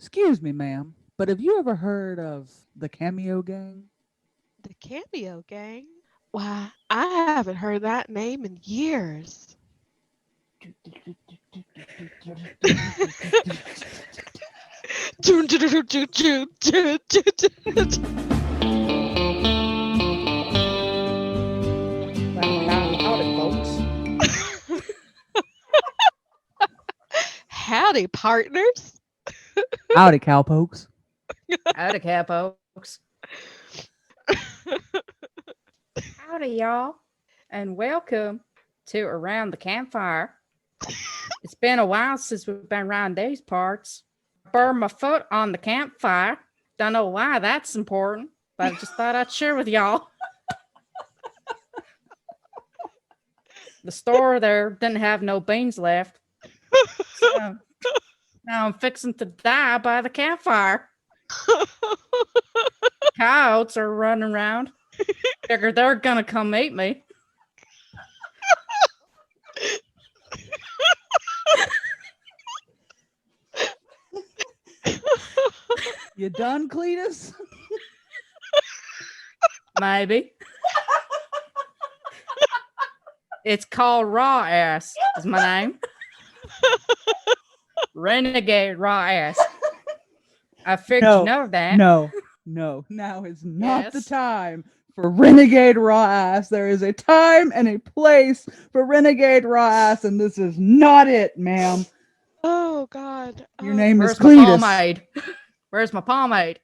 Excuse me, ma'am, but have you ever heard of the Cameo Gang? The Cameo Gang? Why, I haven't heard that name in years. Howdy, folks. Howdy, partners. Howdy, cowpokes. Howdy, cat folks. Howdy, y'all, and welcome to Around the Campfire. It's been a while since we've been around these parts. Burned my foot on the campfire. Don't know why that's important, but I just thought I'd share with y'all. The store there didn't have no beans left, so now I'm fixing to die by the campfire. Coyotes are running around. Figure they're gonna come eat me. You done, Cletus? Maybe. It's called Raw Ass, is my name. Renegade Raw Ass. I figured No, you know that. No. Now is not the Yes. time for renegade raw ass. There is a time and a place for renegade raw ass, and this is not it, ma'am. Oh, God. Your name is Where's my Cletus. pomade? Where's my pomade?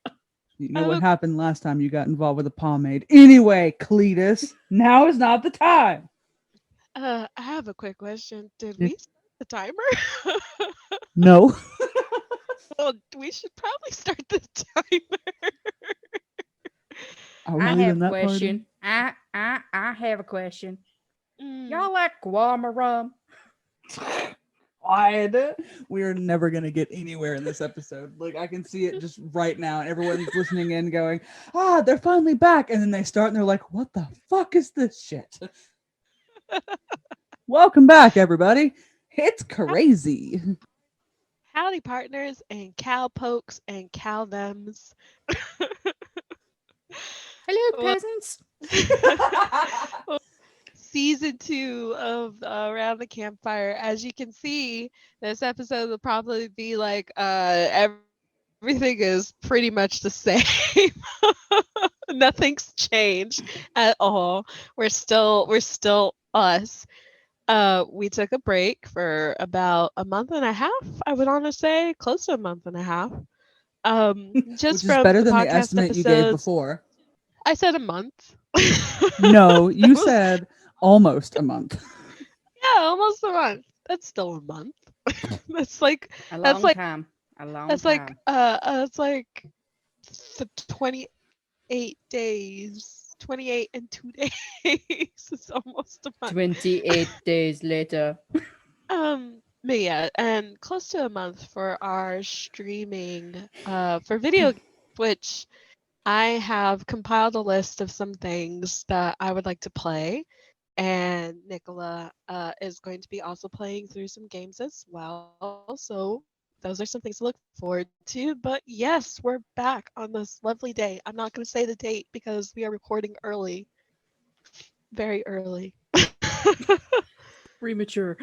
You know what happened last time you got involved with a pomade. Anyway, Cletus, now is not the time. I have a quick question. Did we start the timer? No. Well, we should probably start the timer. Are we I leaving have a that part in? question. I have a question. Mm. Y'all like guarma rum? Quiet. We are never gonna get anywhere in this episode. Like I can see it just right now, and everyone's listening in, going, "Ah, they're finally back!" And then they start, and they're like, "What the fuck is this shit?" Welcome back, everybody. It's crazy. Howdy, partners and cowpokes and cowthems. Hello, Well- peasants. Season 2 of Around the Campfire. As you can see, this episode will probably be like everything is pretty much the same. Nothing's changed at all. We're still us. We took a break for about a month and a half. I would honestly say close to a month and a half. Just Which is from better the than the podcast estimate you gave episodes. before. I said a month. No, you That was- said almost a month. Yeah, almost a month. That's still a month. That's like A That's long like- time. A long that's time. like it's like 28 days. 28 and 2 days. It's almost a month. 28 days later. But yeah, and close to a month for our streaming for video, which I have compiled a list of some things that I would like to play, and Nicola is going to be also playing through some games as well. So those are some things to look forward to. But yes, we're back on this lovely day. I'm not going to say the date because we are recording early, very early. Premature.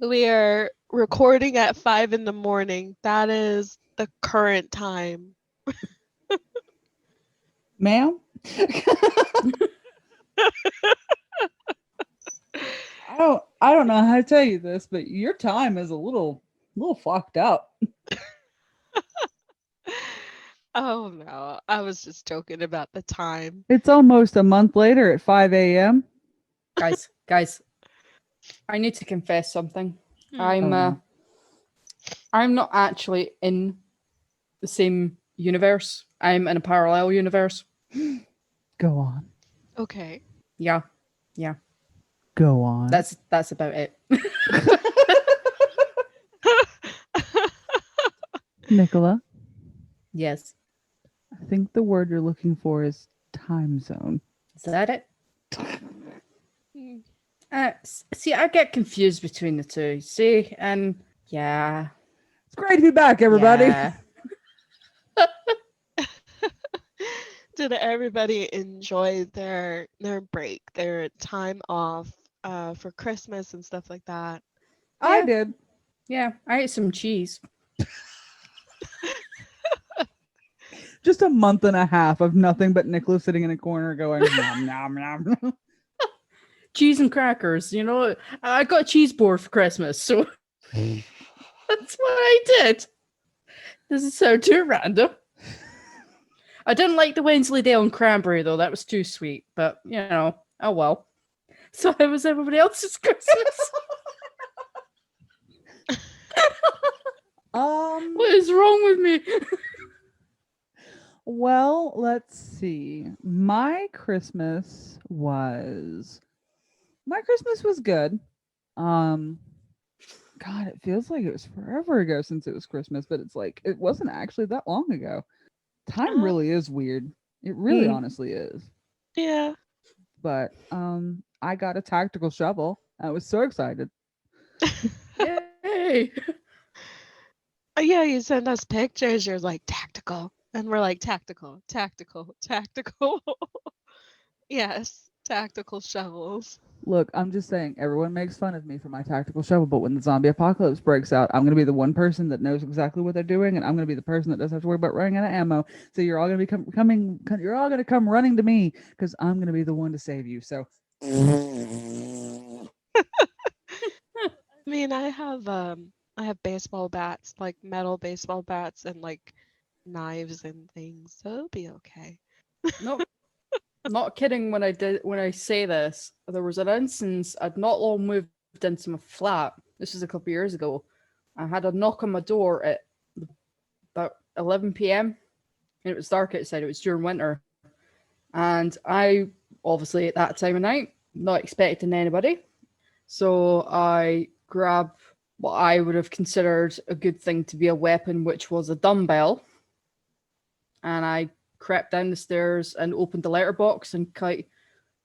We are recording at 5 in the morning. That is the current time. Ma'am? I don't know how to tell you this, but your time is a little fucked up. Oh no, I was just joking about the time. It's almost a month later at 5 a.m. guys, I need to confess something. Hmm. no. I'm not actually in the same universe. I'm in a parallel universe. Go on. Okay. Yeah, Go on. that's about it. Nicola, Yes. I think the word you're looking for is time zone. Is that it? Hmm. See, I get confused between the two. See, and yeah, great to be back, everybody. Yeah. Did everybody enjoy their break, their time off for Christmas and stuff like that? I Yeah. did. Yeah, I ate some cheese. Just a month and a half of nothing but Nicholas sitting in a corner going nom nom nom. Cheese and crackers. You know, I got a cheese board for Christmas, so that's what I did. This is so too random. I didn't like the Wensleydale and cranberry though. That was too sweet. But you know, oh well. So it was everybody else's Christmas. What is wrong with me? Well, let's see. My Christmas was good. God, it feels like it was forever ago since it was Christmas, but it's like it wasn't actually that long ago. Time really is weird. It really honestly is. Yeah. But I got a tactical shovel. I was so excited. Yay! Yeah, you send us pictures. You're like tactical, and we're like tactical. Yes, tactical shovels. Look, I'm just saying, everyone makes fun of me for my tactical shovel, but when the zombie apocalypse breaks out, I'm going to be the one person that knows exactly what they're doing, and I'm going to be the person that doesn't have to worry about running out of ammo. So you're all going to be you're all going to come running to me because I'm going to be the one to save you. So I mean, I have baseball bats, like metal baseball bats, and like knives and things, so it'll be okay. No, not kidding when I say this. There was an instance I'd not long moved into my flat. This was a couple of years ago. I had a knock on my door at about 11 p.m. and it was dark outside. It was during winter, and I obviously at that time of night not expecting anybody, so I grab what I would have considered a good thing to be a weapon, which was a dumbbell, and I crept down the stairs and opened the letterbox and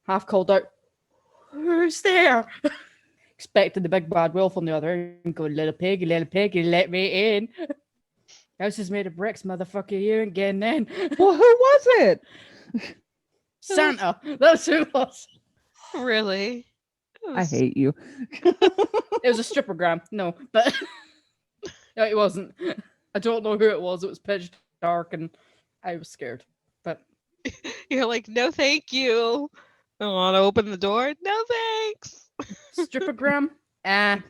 half called out, "Who's there?" Expecting the big bad wolf on the other end and go, little piggy, let me in. House is made of bricks, motherfucker. You ain't getting in. well, who was it? Santa. That's who it was. Really? I hate you. It was a strippergram. No, but no, it wasn't. I don't know who it was. It was pitch dark and I was scared. But You're like, no, thank you. I want to open the door. No, thanks. strippergram?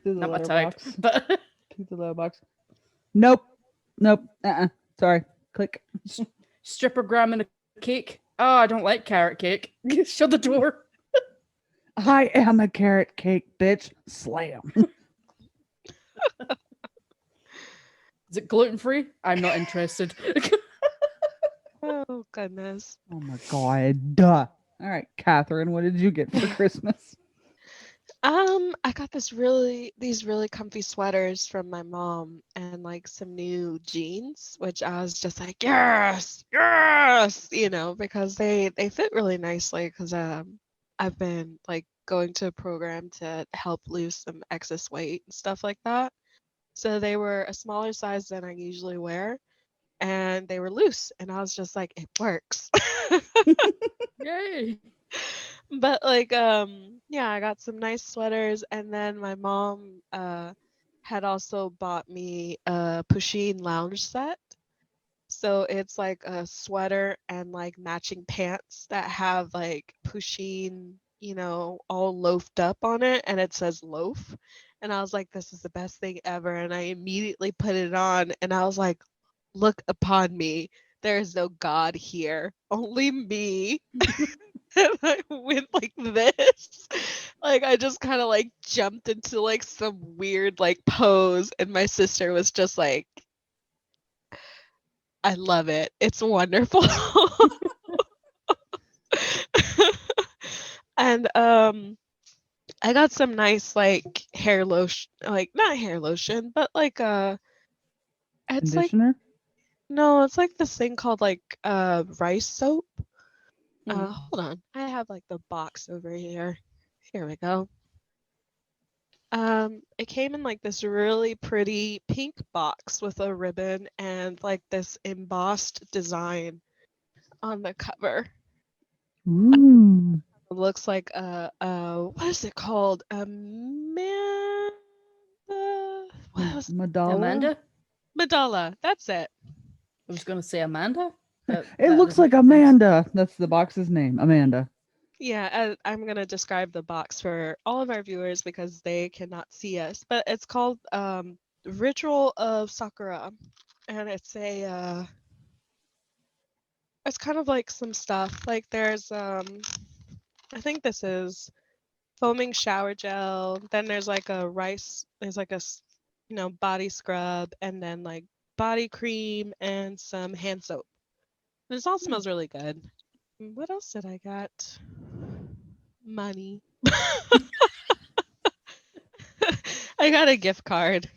Through the Not my letter type. box. But Through the letter box. Nope. Sorry. Click. strippergram and a cake. Oh, I don't like carrot cake. Shut the door. I am a carrot cake, bitch. Slam. Is it gluten free? I'm not interested. Oh goodness. Oh my god. Duh. All right, Catherine, what did you get for Christmas? I got these really comfy sweaters from my mom and like some new jeans, which I was just like, yes, you know, because they fit really nicely because I've been like going to a program to help lose some excess weight and stuff like that. So they were a smaller size than I usually wear, and they were loose, and I was just like, it works. Yay. But like yeah, I got some nice sweaters, and then my mom had also bought me a Pusheen lounge set. So it's like a sweater and like matching pants that have like Pusheen, you know, all loafed up on it, and it says loaf. And I was like, this is the best thing ever. And I immediately put it on, and I was like, look upon me. There is no God here, only me. And I went like this. Like I just kind of like jumped into like some weird like pose, and my sister was just like, I love it. It's wonderful. And I got some nice like hair lotion, like not hair lotion, but like it's like Conditioner? no, it's like this thing called like rice soap. Mhm. Hold on. I have like the box over here. Here we go. It came in like this really pretty pink box with a ribbon and like this embossed design on the cover. Ooh. It looks like a what is it called? Amanda. What was Madala. Amanda? Madala? That's it. I was going to say Amanda. But It that looks doesn't like make sense. Amanda. That's the box's name, Amanda. Yeah, I'm gonna describe the box for all of our viewers because they cannot see us. But it's called Ritual of Sakura, and it's kind of like some stuff. Like there's I think this is foaming shower gel. Then there's like a rice. There's like body scrub, and then like body cream and some hand soap. This all smells really good. What else did I got? Money. I got a gift card.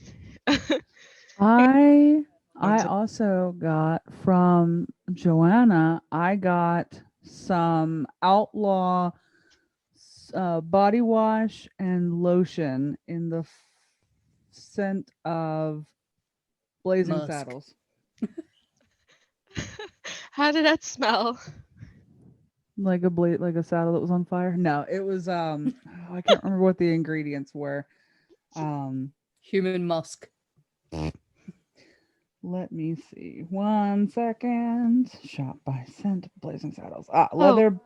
I Sounds- also got from Joanna. I got some Outlaw body wash and lotion in the scent of Blazing Musk. Saddles. How did that smell? Like a saddle that was on fire. No, it was I can't remember what the ingredients were. Human musk. Let me see. 1 second. Shot by scent Blazing Saddles. Oh.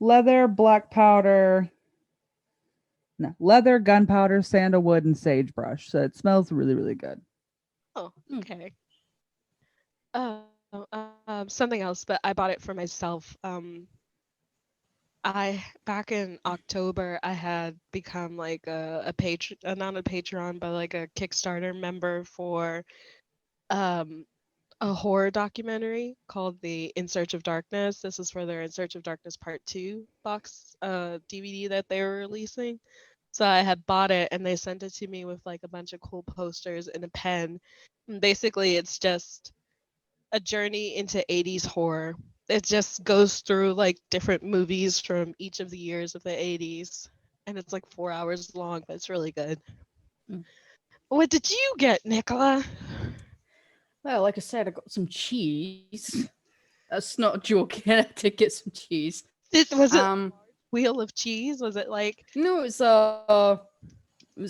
Leather, black powder. No, leather, gunpowder, sandalwood, and sagebrush. So it smells really, really good. Oh, Hmm. okay. Something else, but I bought it for myself. I back in October, I had become like not a Patreon, but like a Kickstarter member for um a horror documentary called The In Search of Darkness. This is for their In Search of Darkness Part 2 box DVD that they were releasing. So I had bought it and they sent it to me with like a bunch of cool posters and a pen. And basically, it's just a journey into 80s horror. It just goes through like different movies from each of the years of the 80s. And it's like 4 hours long, but it's really good. Mm. What did you get, Nicola? Well, like I said, I got some cheese. That's not a joke. I did get some cheese. Was it Um, wheel of cheese? Was it like no, it was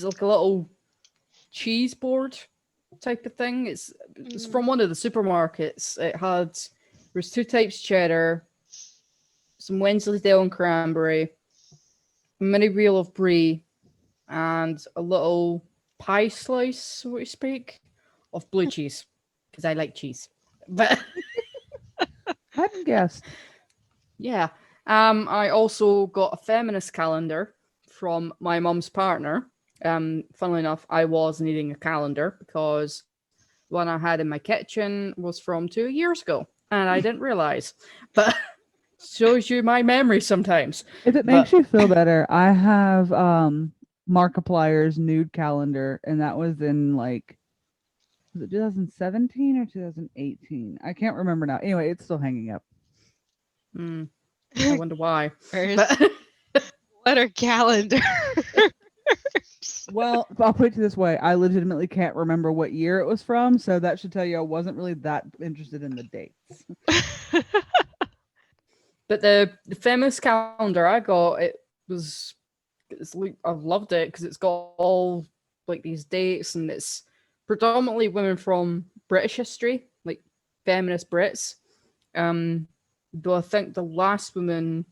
like a little cheese board type of thing. It's from one of the supermarkets. There's two types cheddar, some Wensleydale and cranberry, a mini wheel of brie, and a little pie slice, so to speak, of blue cheese because I like cheese. But Hadn't guessed. yeah, I also got a feminist calendar from my mum's partner. Funnily enough, I was needing a calendar because one I had in my kitchen was from 2 years ago, and I didn't realize. But shows you my memory sometimes. If it makes you feel better, I have Markiplier's nude calendar, and that was in like, was it 2017 or 2018? I can't remember now. Anyway, it's still hanging up. I wonder why. First But letter calendar? Well, I'll put it this way. I legitimately can't remember what year it was from, so that should tell you I wasn't really that interested in the dates. But the feminist calendar I got, I loved it because it's got all like these dates, and it's predominantly women from British history, like feminist Brits. Though I think the last woman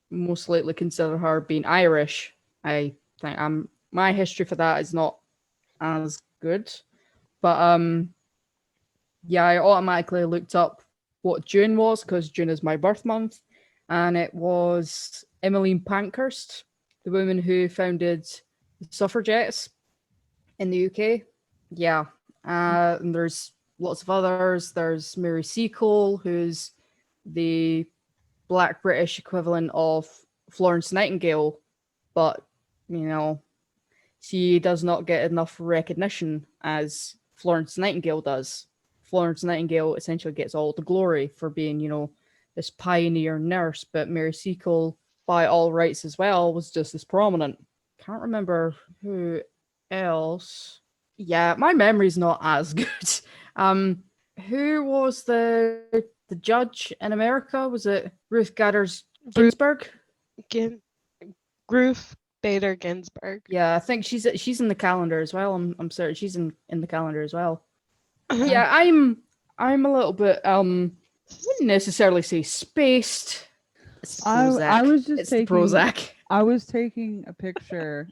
most likely consider her being Irish. I think my history for that is not as good. But yeah, I automatically looked up what June was because June is my birth month, and it was Emmeline Pankhurst, the woman who founded the suffragettes in the UK. Yeah, and there's lots of others. There's Mary Seacole, who's the Black British equivalent of Florence Nightingale, but she does not get enough recognition as Florence Nightingale does. Florence Nightingale essentially gets all the glory for being, this pioneer nurse, but Mary Seacole, by all rights as well, was just as prominent. Can't remember who else? Yeah, my memory's not as good. Um, who was the judge in America? Was it Ruth Bader Ruth Ginsburg? Gin- Ruth Bader Ginsburg. Yeah, I think she's in the calendar as well. I'm certain she's in the calendar as well. Yeah, I'm a little bit wouldn't necessarily say spaced. It's the Prozac. I was just it's the taking Prozac. I was taking a picture.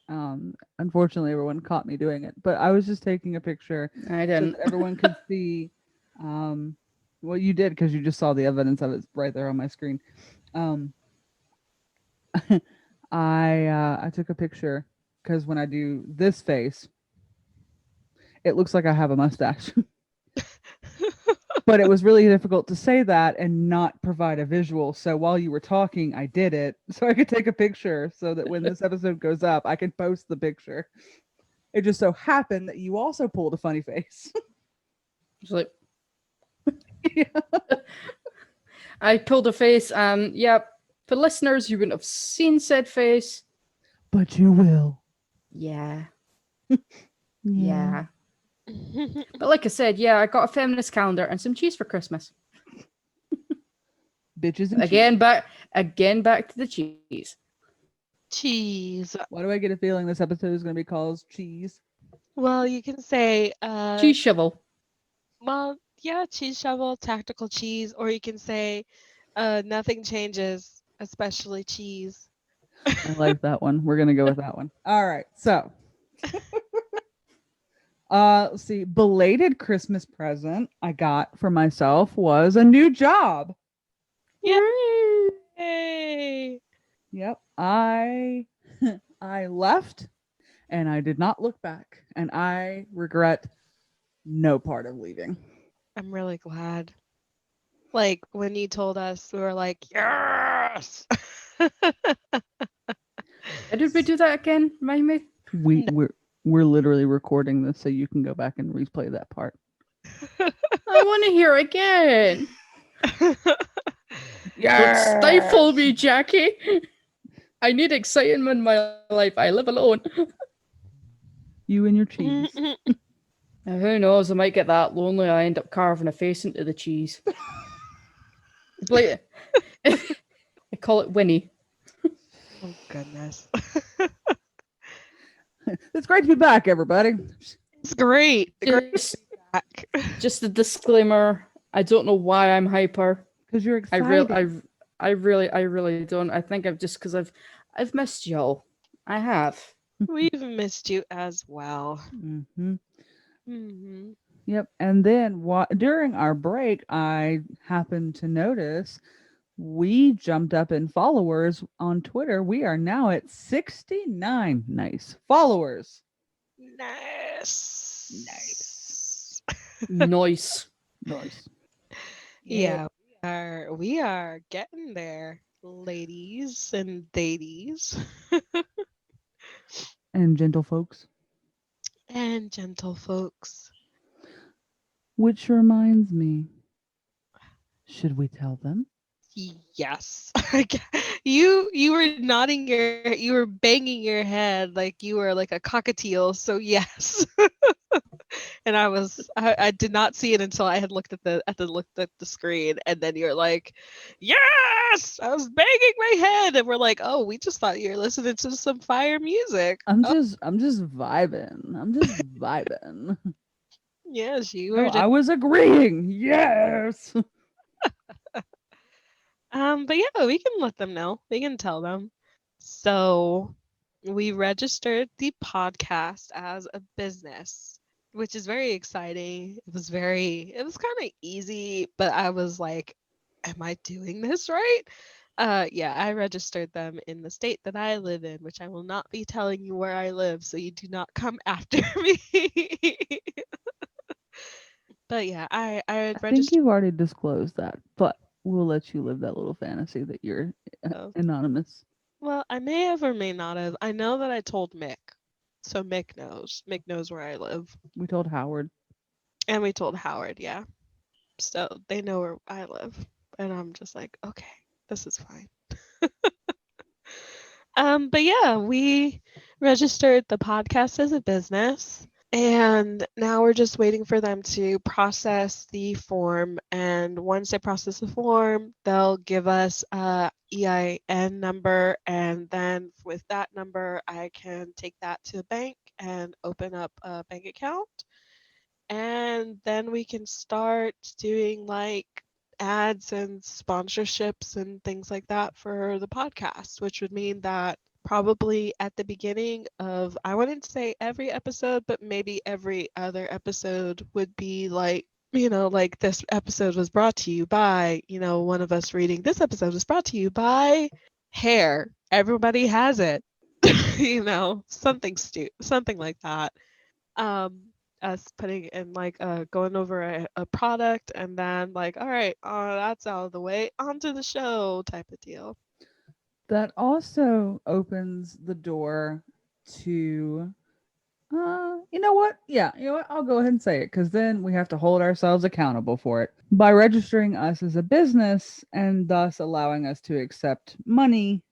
Unfortunately, everyone caught me doing it, but I was just taking a picture I so didn't. that everyone could see. Well, you did because you just saw the evidence of it right there on my screen. Um, I took a picture because when I do this face, it looks like I have a mustache. But it was really difficult to say that and not provide a visual. So while you were talking, I did it so I could take a picture so that when this episode goes up, I can post the picture. It just so happened that you also pulled a funny face. It's like Yeah. I pulled a face. Yeah, for listeners, you wouldn't have seen said face. But you will. Yeah. Yeah. But like I said, yeah, I got a feminist calendar and some cheese for Christmas. Bitches and Again, cheese. back to the cheese. Cheese. Why do I get a feeling this episode is going to be called Cheese? Well, you can say Cheese shovel. well, yeah, cheese shovel, tactical cheese, or you can say nothing changes, especially cheese. I like that one. We're going to go with that one. All right. So, let's see. Belated Christmas present I got for myself was a new job. Yay! Yep. I left and I did not look back and I regret no part of leaving. I'm really glad. Like when you told us, we were like, yes. Did we do that again? Remind me? We're literally recording this so you can go back and replay that part. I want to hear again. Don't stifle me, Jackie. I need excitement in my life. I live alone. You and your cheese. Now, who knows? I might get that lonely. I end up carving a face into the cheese. Like, I call it Winnie. Oh goodness. It's great to be back, everybody. It's great. Just, just a disclaimer. I don't know why I'm hyper. Because you're excited. I really don't. I think I've just because I've missed y'all. I have. We've missed you as well. Mm-hmm. Mm-hmm. Yep. And then during our break, I happened to notice we jumped up in followers on Twitter. We are now at 69 nice followers. Nice. Nice. Nice. Yeah, we are getting there, ladies and ladies. And gentle folks. And gentle folks. Which reminds me, should we tell them? Yes. You were nodding you were banging your head like you were like a cockatiel, so yes. And I did not see it until I had looked at the screen, and then you're like, yes, I was banging my head, and we're like, oh, we just thought you were listening to some fire music. I'm just vibing. I'm just vibing. Yes, you No, were. I was agreeing. Yes. But yeah, we can let them know. We can tell them. So we registered the podcast as a business, which is very exciting. It was kind of easy, but I was like, am I doing this right? Yeah, I registered them in the state that I live in, which I will not be telling you where I live, so you do not come after me. But yeah, I I think registered. you've already disclosed that, but we'll let you live that little fantasy that you're anonymous. Well, I may have or may not have. I know that I told Mick. So Mick knows. Mick knows where I live. We told Howard. And we told Howard, yeah. So they know where I live. And I'm just like, okay, this is fine. But yeah, we registered the podcast as a business, and now we're just waiting for them to process the form. And once they process the form, they'll give us a EIN number, and then with that number, I can take that to a bank and open up a bank account. And then we can start doing like ads and sponsorships and things like that for the podcast, which would mean that probably at the beginning of, I wouldn't say every episode, but maybe every other episode would be like, like this episode was brought to you by, one of us reading, this episode was brought to you by hair. Everybody has it. Something like that. Um, us putting in like going over a product and then like, all right, that's out of the way, onto the show type of deal. That also opens the door to you know what? Yeah, you know what? I'll go ahead and say it because then we have to hold ourselves accountable for it. By registering us as a business and thus allowing us to accept money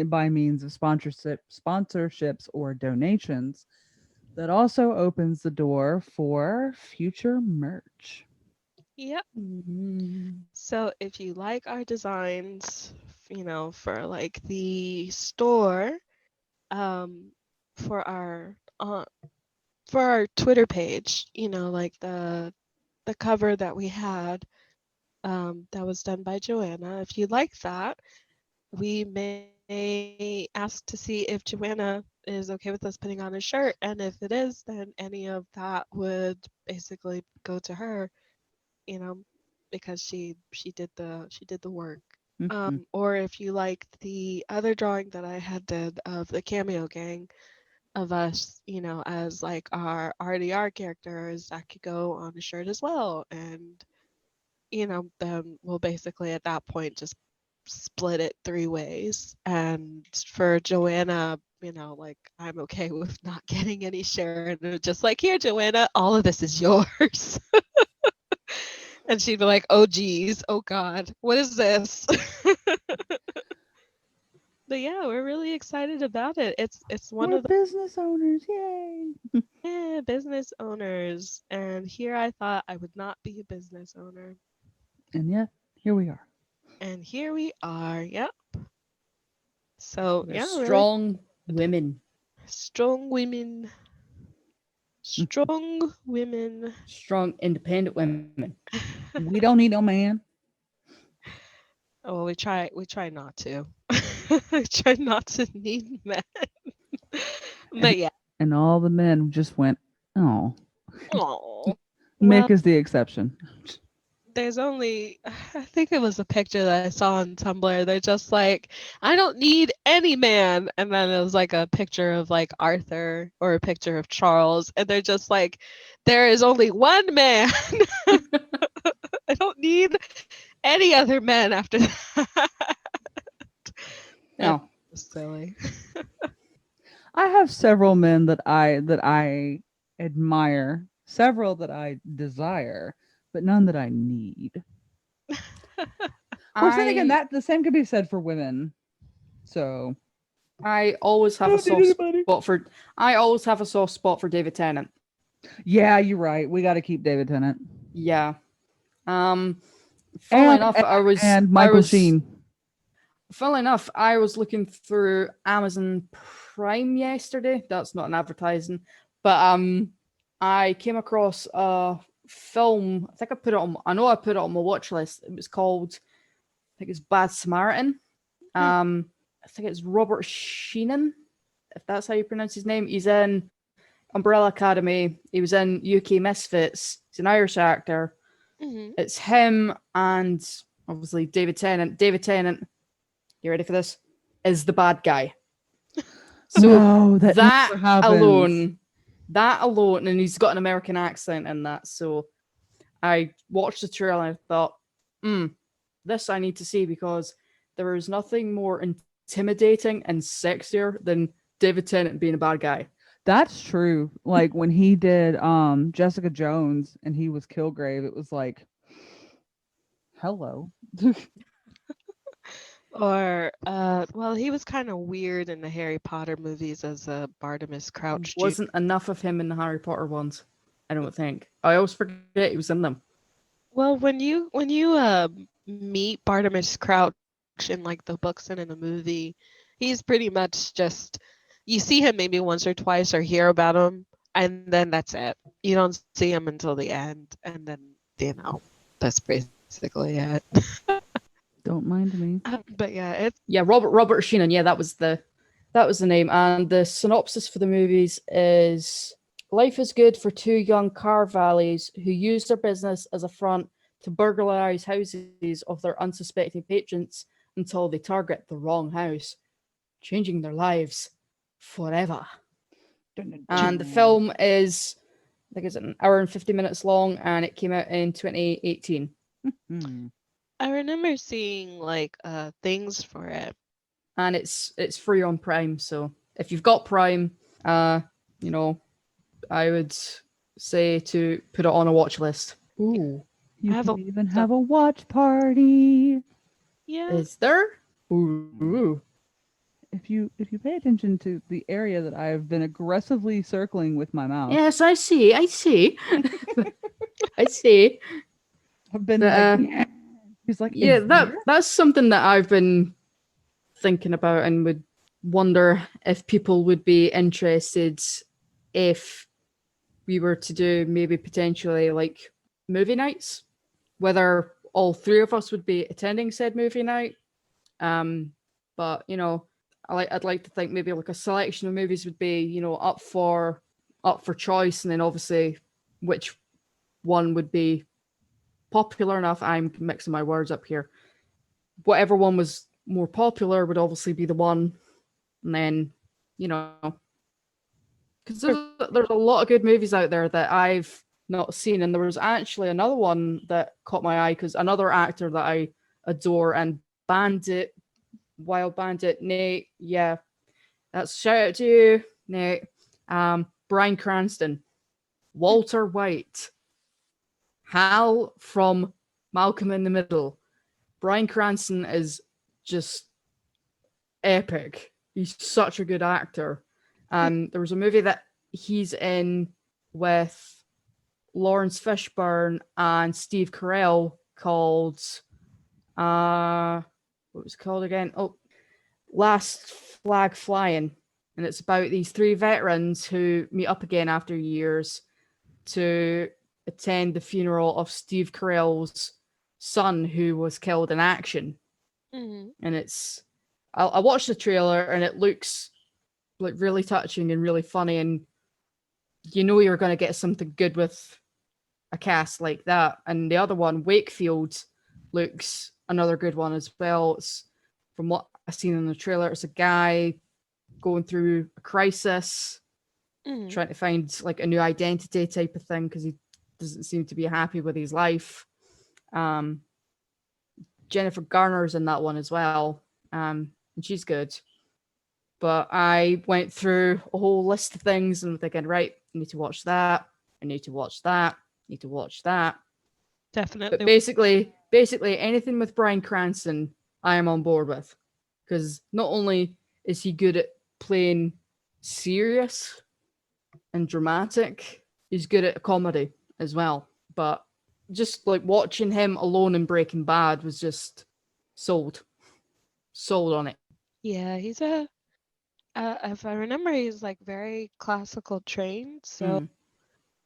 by means of sponsorships or donations, that also opens the door for future merch. Yep. So if you like our designs, for like the store, for our Twitter page, like the cover that we had, that was done by Joanna. If you like that, we may ask to see if Joanna is okay with us putting on a shirt, and if it is, then any of that would basically go to her, because she did the work. Mhm. Or if you like the other drawing that I had did of the cameo gang of us, as like our RDR characters, that could go on a shirt as well. And, then we'll basically at that point just split it 3 ways. And for Joanna, like I'm okay with not getting any share, and just like, here, Joanna, all of this is yours. And she'd be like, oh geez, oh god, what is this? But yeah, we're really excited about it. It's one We're of the business owners, yay! business owners, and here I thought I would not be a business owner, And yet, here we are. and here we are. Yep. So We're yeah, really strong women. strong women, strong women. Strong, independent women. We don't need no man. Oh, we try not to. We try not to need men. But yeah. And all the men just went, oh. Oh. Mick Well, is the exception. there's only, I think it was a picture that I saw on Tumblr. They're just like, I don't need any man. And then it was like a picture of like Arthur or a picture of Charles. And they're just like, there is only one man. I don't need any other men after that. No. That's silly. I have several men that I admire, several that I desire, but none that I need. Of course, then again, that the same could be said for women. So I always have a Don't need soft anybody. spot for. I always have a soft spot for David Tennant. yeah, you're right. We got to keep David Tennant Yeah. Funnily and enough, and Michael Sheen. Funnily enough, I was looking through Amazon Prime yesterday. That's not an advertising, but I came across a film. I think I put it on. I know I put it on my watch list. It was called, I think it's Bad Samaritan. I think it's Robert Sheenan, if that's how you pronounce his name. He's in Umbrella Academy. He was in UK Misfits. He's an Irish actor. Mm-hmm. It's him and obviously David Tennant. David Tennant, you ready for this? Is the bad guy. So No, that that never happens. alone, and he's got an American accent in that. So I watched the trailer and I thought, this I need to see, because there is nothing more intimidating and sexier than David Tennant being a bad guy. That's true. Like when he did Jessica Jones and he was Kilgrave, it was like, hello. Or well, he was kind of weird in the Harry Potter movies as a Bartimus Crouch Jr. Wasn't enough of him in the Harry Potter ones, I don't think. I always forget he was in them. Well, when you meet Bartimus Crouch in like the books and in the movie, he's pretty much just you see him maybe once or twice or hear about him, and then that's it. You don't see him until the end, and then that's basically it. Don't mind me. But yeah, it's Yeah, Robert Sheenan. Yeah, that was the name. And the synopsis for the movies is: life is good for two young car valleys who use their business as a front to burglarize houses of their unsuspecting patrons until they target the wrong house, changing their lives forever. And the film is, I think it's an hour and 50 minutes long, and it came out in 2018. I remember seeing like things for it. And it's free on Prime. So if you've got Prime, you know, I would say to put it on a watch list. Ooh, You have can even have a watch party. Yeah. is there? Ooh. If you pay attention to the area that I've been aggressively circling with my mouse. Yes, I see. I see. I've been like, he's like, yeah, "Is there?" that's something that I've been thinking about and would wonder if people would be interested if we were to do maybe potentially like movie nights, whether all three of us would be attending said movie night. But you know, I'd like to think maybe like a selection of movies would be, you know, up for choice, and then obviously which one would be popular enough. I'm mixing my words up here. Whatever one was more popular would obviously be the one, and then, you know, because there's a lot of good movies out there that I've not seen, and there was actually another one that caught my eye because another actor that I adore, and Wild Bandit Nate, yeah, that's shout out to you, Nate. Bryan Cranston, Walter White, Hal from Malcolm in the Middle. Bryan Cranston is just epic. He's such a good actor. There was a movie that he's in with Lawrence Fishburne and Steve Carell called what was it called again? Oh, Last Flag Flying. And it's about these three veterans who meet up again after years to attend the funeral of Steve Carell's son who was killed in action. Mm-hmm. And I watched the trailer and it looks like really touching and really funny, and you know you're going to get something good with a cast like that. And the other one, Wakefield, looks another good one as well. It's, from what I've seen in the trailer, it's a guy going through a crisis, trying to find like a new identity type of thing because he doesn't seem to be happy with his life. Jennifer Garner's in that one as well, and she's good. But I went through a whole list of things and thinking, right, I need to watch that. I need to watch that. I need to watch that. Definitely. But basically anything with Bryan Cranston, I am on board with. Because not only is he good at playing serious and dramatic, he's good at comedy as well. But just like watching him alone in Breaking Bad was just sold on it. Yeah, he's if I remember, he's like very classical trained. So,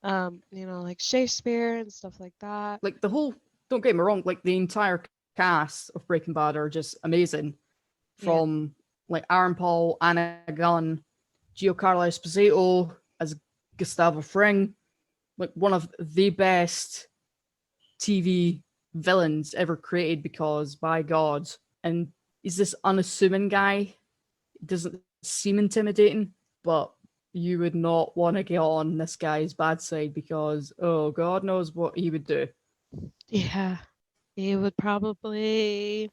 you know, like Shakespeare and stuff like that. Like don't get me wrong, like the entire cast of Breaking Bad are just amazing. From like Aaron Paul, Anna Gunn, Giancarlo Esposito as Gustavo Fring, like one of the best TV villains ever created, because by God, and he's this unassuming guy. He doesn't seem intimidating, but you would not want to get on this guy's bad side because, oh, God knows what he would do. Yeah, he would probably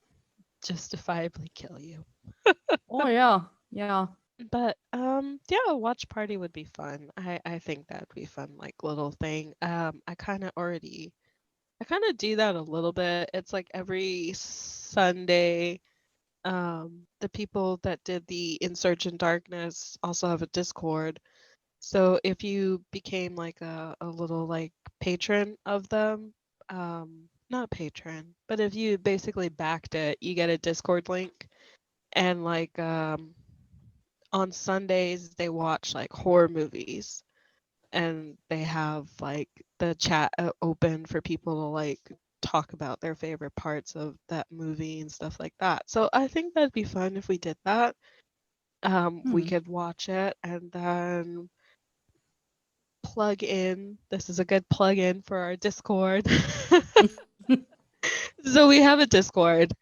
justifiably kill you. Oh yeah. But yeah, a watch party would be fun. I think that would be fun, like little thing. I kind of do that a little bit. It's like every Sunday The people that did the Insurgent Darkness also have a Discord. So if you became like a little like patron of them, not patron, but if you basically backed it, you get a Discord link. And like on Sundays they watch like horror movies, and they have like the chat open for people to like talk about their favorite parts of that movie and stuff like that. So I think that'd be fun if we did that. We could watch it and then plug in. This is a good plug in for our Discord. So we have a Discord.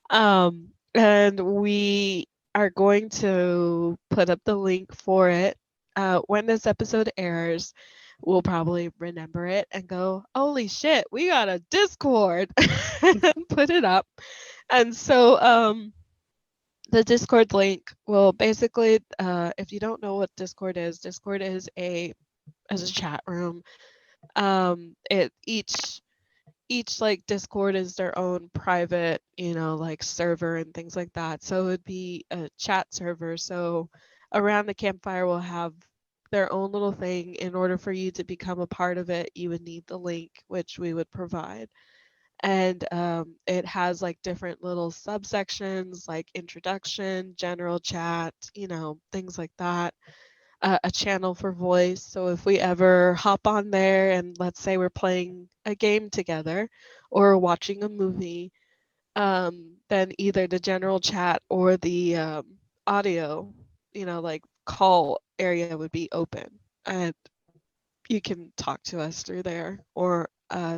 And we are going to put up the link for it. When this episode airs, we'll probably remember it and go, holy shit, we got a Discord. Put it up. And so the Discord link will basically, if you don't know what Discord is a chat room. Each like Discord is their own private, like server and things like that. So it would be a chat server. So Around the Campfire will have their own little thing. In order for you to become a part of it, you would need the link, which we would provide. And it has like different little subsections like introduction, general chat, things like that. A channel for voice. So if we ever hop on there and let's say we're playing a game together or watching a movie, then either the general chat or the audio, like call area would be open. And you can talk to us through there or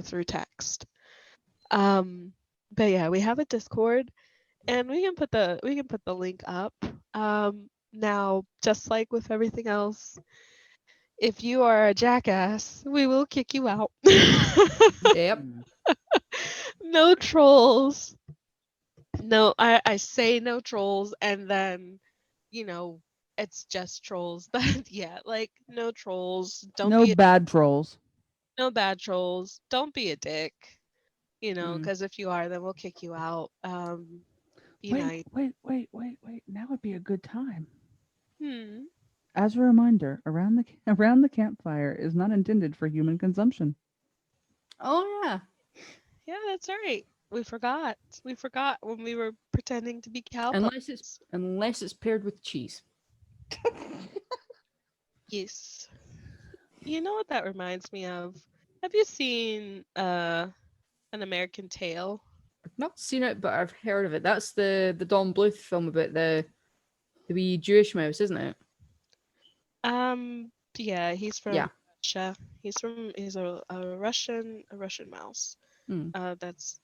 through text. But yeah, we have a Discord, and we can put the link up. Now, just like with everything else, if you are a jackass, we will kick you out. Yep. No trolls. No, I say no trolls, and then, you know, it's just trolls. Yeah, like no trolls. Don't No be bad trolls. no bad trolls. Don't be a dick. Mm. Because if you are, then we'll kick you out. Be nice. Wait. Now would be a good time. Hmm. As a reminder, around the campfire is not intended for human consumption. Oh yeah. Yeah, that's right. We forgot. We forgot when we were pretending to be cowpokes. Unless it's paired with cheese. Yes. You know what that reminds me of? Have you seen An American Tail? I've not seen it, but I've heard of it. That's the Don Bluth film about the wee Jewish mouse, isn't it? Yeah, he's from Yeah. Russia. He's a Russian mouse. Mm. That's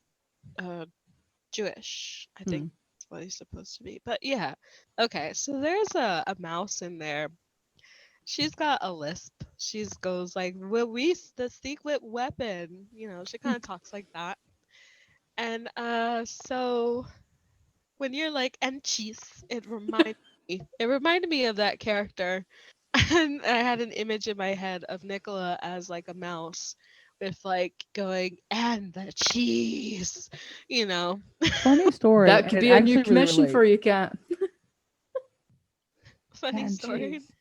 Jewish. I think that's what he's supposed to be. But yeah. Okay, so there's a mouse in there. She's got a lisp. She goes like, "Release the secret weapon." She kind of talks like that. And so when you're like, "and cheese," it reminded me of that character. And I had an image in my head of Nicola as like a mouse with like going, "and the cheese," you know. Funny story. That and could it be a new actually really commission for relates. you, Cat. Funny And story. cheese.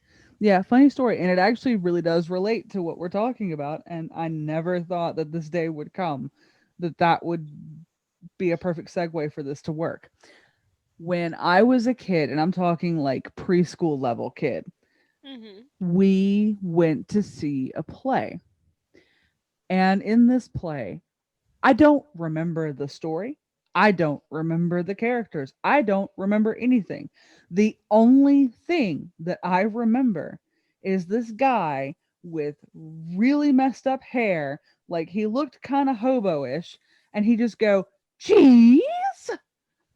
Yeah, funny story. And it actually really does relate to what we're talking about. And I never thought that this day would come, that would be a perfect segue for this to work. When I was a kid, and I'm talking like preschool level kid, Hmm. we went to see a play. And in this play, I don't remember the story. I don't remember the characters. I don't remember anything. The only thing that I remember is this guy with really messed up hair, like he looked kind of hobo-ish, and he just go, "Cheese?"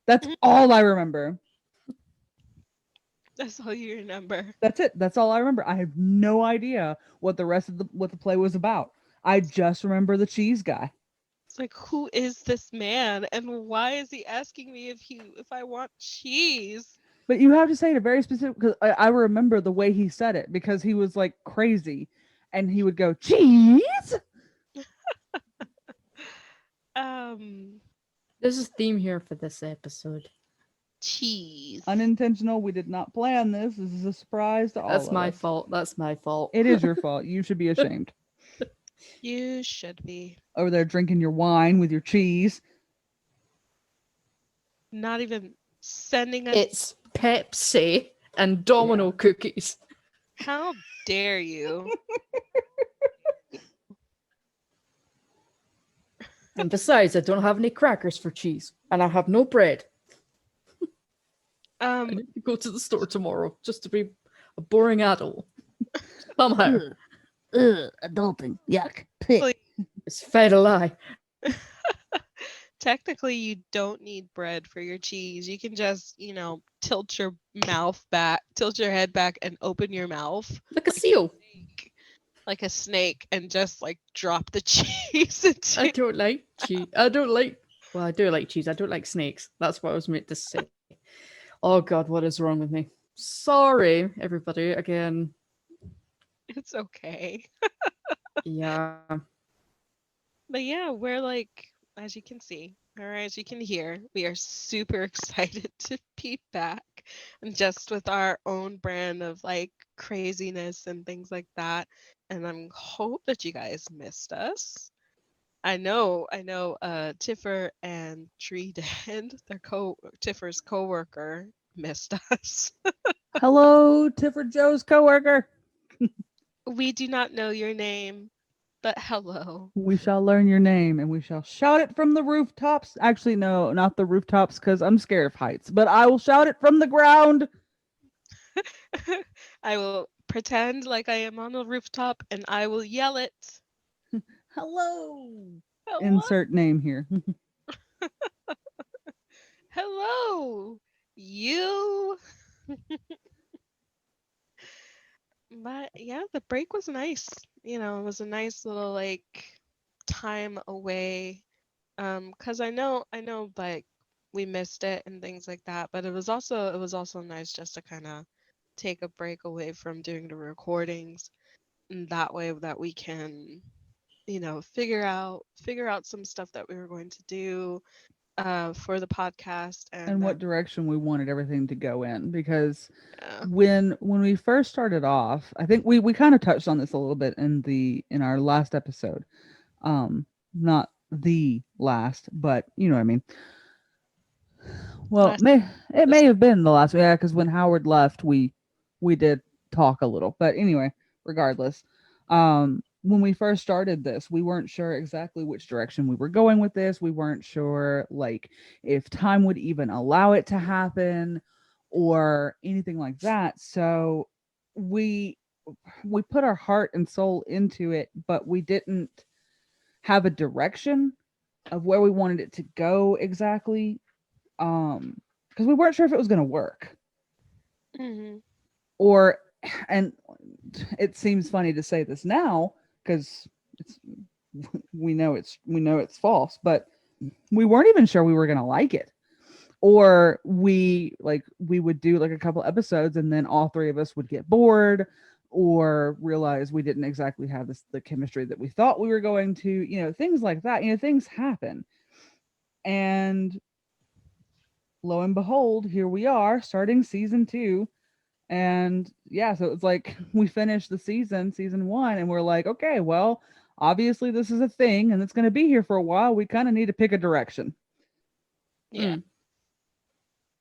That's all I remember. That's all you remember. That's it. That's all I remember. I have no idea what the rest of the play was about. I just remember the cheese guy. It's like, who is this man, and why is he asking me if I want cheese? But you have to say it very specific because I remember the way he said it because he was like crazy, and he would go cheese. Um, There's a theme here for this episode. cheese. Unintentional. We did not plan this. This is a surprise to all That's of my us. fault. That's my fault. It is your fault. You should be ashamed. You should be. Over there drinking your wine with your cheese. Not even sending us. It's Pepsi and Domino cookies. How dare you? And besides, I don't have any crackers for cheese. And I have no bread. I need to go to the store tomorrow just to be a boring adult. Somehow. Adulting. Yuck. Pick. It's fed a lie. Technically, you don't need bread for your cheese. You can just, tilt your mouth back, tilt your head back, and open your mouth Like a seal. like a snake, and just like drop the cheese into. I don't like cheese. I do like cheese. I don't like snakes. That's what I was meant to say. Oh God, what is wrong with me? Sorry, everybody. Again. It's okay. Yeah. But yeah, we're like, as you can see, or as you can hear, we are super excited to be back, and just with our own brand of like craziness and things like that. And I'm hope that you guys missed us. I know, Tiffer and Tree Dead, Tiffer's coworker, missed us. Hello, Tiffer Joe's coworker. We do not know your name, but hello. We shall learn your name and we shall shout it from the rooftops. Actually, no, not the rooftops because I'm scared of heights, but I will shout it from the ground. I will pretend like I am on the rooftop and I will yell it. Hello. Hello? Insert name here. Hello, you. But yeah, the break was nice. It was a nice little like time away. 'Cause I know like we missed it and things like that, but it was also nice just to kind of take a break away from doing the recordings, and that way that we can figure out some stuff that we were going to do for the podcast, And what direction we wanted everything to go in, because yeah. when we first started off, I think we kind of touched on this a little bit in our last episode. Not the last, but you know what I mean. Well, it may have been the last, yeah, because when Howard left, we did talk a little. But anyway, regardless, when we first started this, we weren't sure exactly which direction we were going with this. We weren't sure like if time would even allow it to happen or anything like that. So we put our heart and soul into it, but we didn't have a direction of where we wanted it to go exactly. Because we weren't sure if it was going to work. Mm-hmm. Or, and it seems funny to say this now because we know it's false, but we weren't even sure we were going to like it. Or we would do like a couple episodes and then all three of us would get bored or realize we didn't exactly have the chemistry that we thought we were going to, things like that. Things happen. And lo and behold, here we are starting season 2. And yeah, so it's like we finished the season 1, and we're like, okay, well, obviously this is a thing and it's going to be here for a while. We kind of need to pick a direction. Yeah.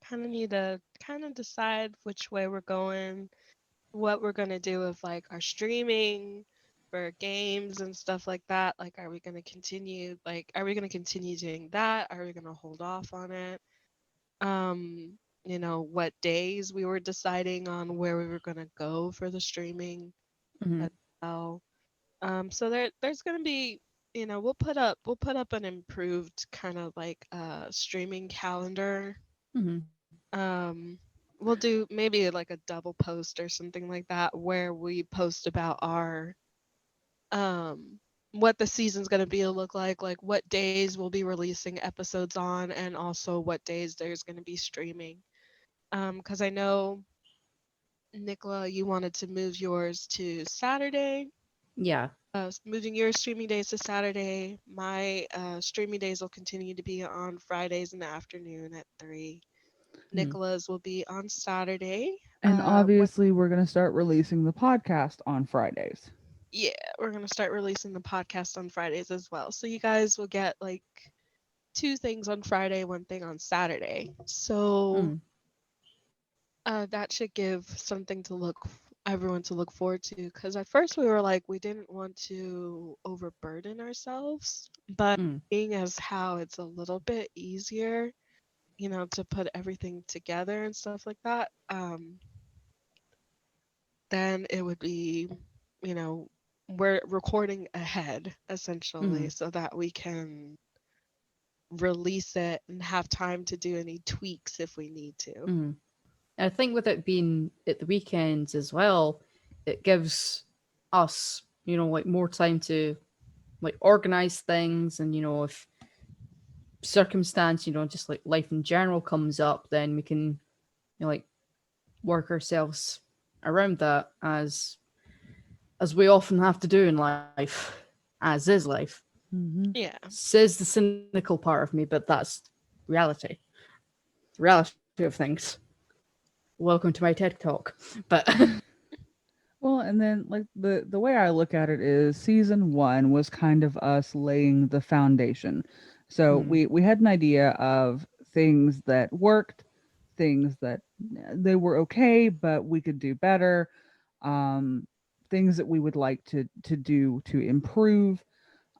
Kind of need to decide which way we're going, what we're going to do with like our streaming for games and stuff like that. Like, are we going to continue doing that? Are we going to hold off on it? What days we were deciding on where we were going to go for the streaming as well. So there's going to be, we'll put up an improved kind of like streaming calendar. We'll do maybe like a double post or something like that where we post about our what the season's going to be look like what days we'll be releasing episodes on, and also what days there's going to be streaming. Because I know, Nicola, you wanted to move yours to Saturday. Yeah. Moving your streaming days to Saturday. My streaming days will continue to be on Fridays in the afternoon at 3. Mm. Nicola's will be on Saturday. And What? obviously, we're going to start releasing the podcast on Fridays. Yeah, we're gonna start releasing the podcast on Fridays as well. So you guys will get like two things on Friday, one thing on Saturday. So Mm. that should give something to everyone to look forward to. Because at first we were like we didn't want to overburden ourselves, but Mm. being as how it's a little bit easier, to put everything together and stuff like that, then it would be, you know, we're recording ahead essentially Mm. so that we can release it and have time to do any tweaks if we need to. Mm. I think with it being at the weekends as well, it gives us, like more time to like organize things, and if circumstance, just like life in general comes up, then we can, like work ourselves around that as we often have to do in life, as is life. Mm-hmm. Yeah. Says the cynical part of me, but that's reality. The reality of things. Welcome to my TED talk. But Well, and then like the way I look at it is season 1 was kind of us laying the foundation. So Mm. we had an idea of things that worked, things that they were okay, but we could do better, um, things that we would like to do to improve.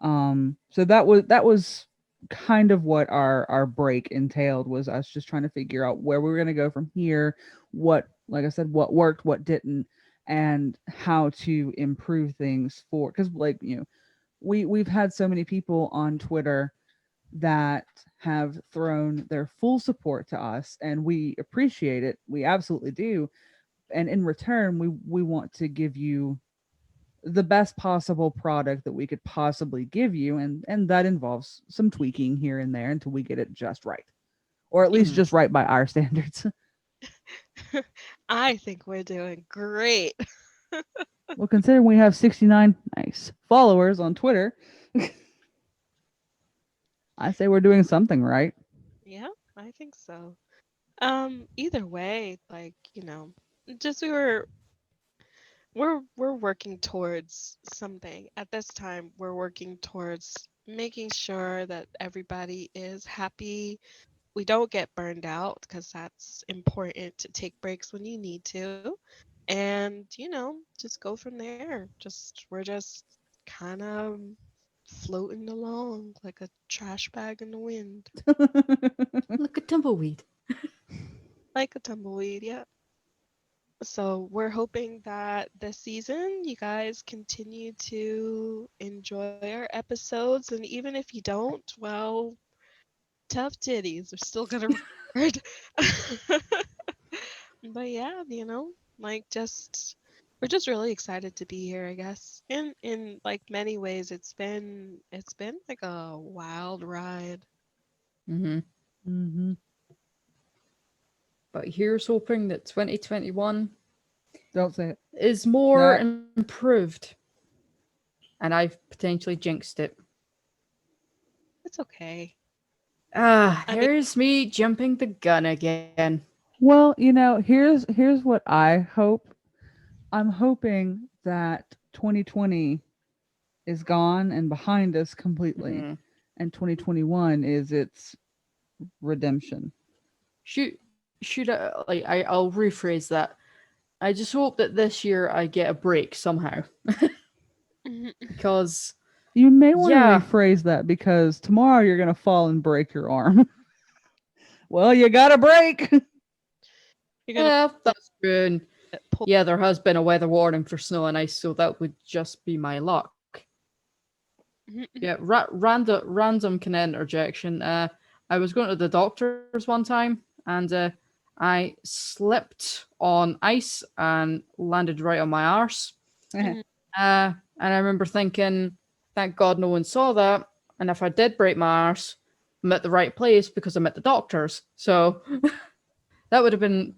So that was kind of what our break entailed, was us just trying to figure out where we were going to go from here, what, like I said, what worked, what didn't, and how to improve things for, because like we've had so many people on Twitter that have thrown their full support to us, and we appreciate it, we absolutely do, and in return we want to give you the best possible product that we could possibly give you, and that involves some tweaking here and there until we get it just right, or at least Mm. just right by our standards. I think we're doing great. Well, considering we have 69 nice followers on Twitter, I say we're doing something right. Yeah, I think so. Either way, like, just we're working towards something. At this time, we're working towards making sure that everybody is happy. We don't get burned out because that's important to take breaks when you need to. And, just go from there. We're just kind of floating along like a trash bag in the wind, Look at tumbleweed. like a tumbleweed. Yeah. So we're hoping that this season you guys continue to enjoy our episodes. And even if you don't, well, tough titties. We're still gonna record. But yeah, like just we're just really excited to be here, I guess. In like many ways it's been like a wild ride. Mm-hmm. Mm-hmm. But here's hoping that 2021 Don't say it. is more No. improved. And I've potentially jinxed it. It's okay. I mean, There's me jumping the gun again. Well, here's what I hope. I'm hoping that 2020 is gone and behind us completely, Mm. and 2021 is its redemption. Should I'll rephrase that. I just hope that this year I get a break somehow. Because, You may want to yeah, rephrase that, because tomorrow you're going to fall and break your arm. Well, you got a break. you're gonna yeah, that's true. And pull. yeah, there has been a weather warning for snow and ice, so that would just be my luck. Yeah, random kind of interjection. I was going to the doctor's one time, and I slipped on ice and landed right on my arse. And I remember thinking, thank God no one saw that. And if I did break my arse, I'm at the right place because I'm at the doctor's. So that would have been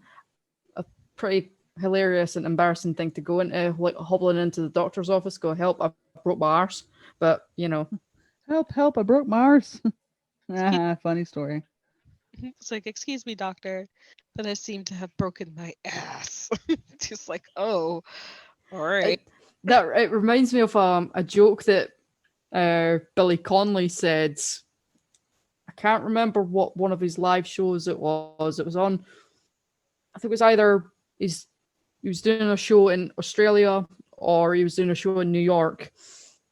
a pretty hilarious and embarrassing thing to go into, like hobbling into the doctor's office, go, help, I broke my arse. But, Help, I broke my arse. Funny story. It's like, excuse me, doctor, but I seem to have broken my ass. Just like, oh, all right. It reminds me of a joke that Billy Connolly said. I can't remember what one of his live shows it was. It was on. I think it was either he was doing a show in Australia or he was doing a show in New York.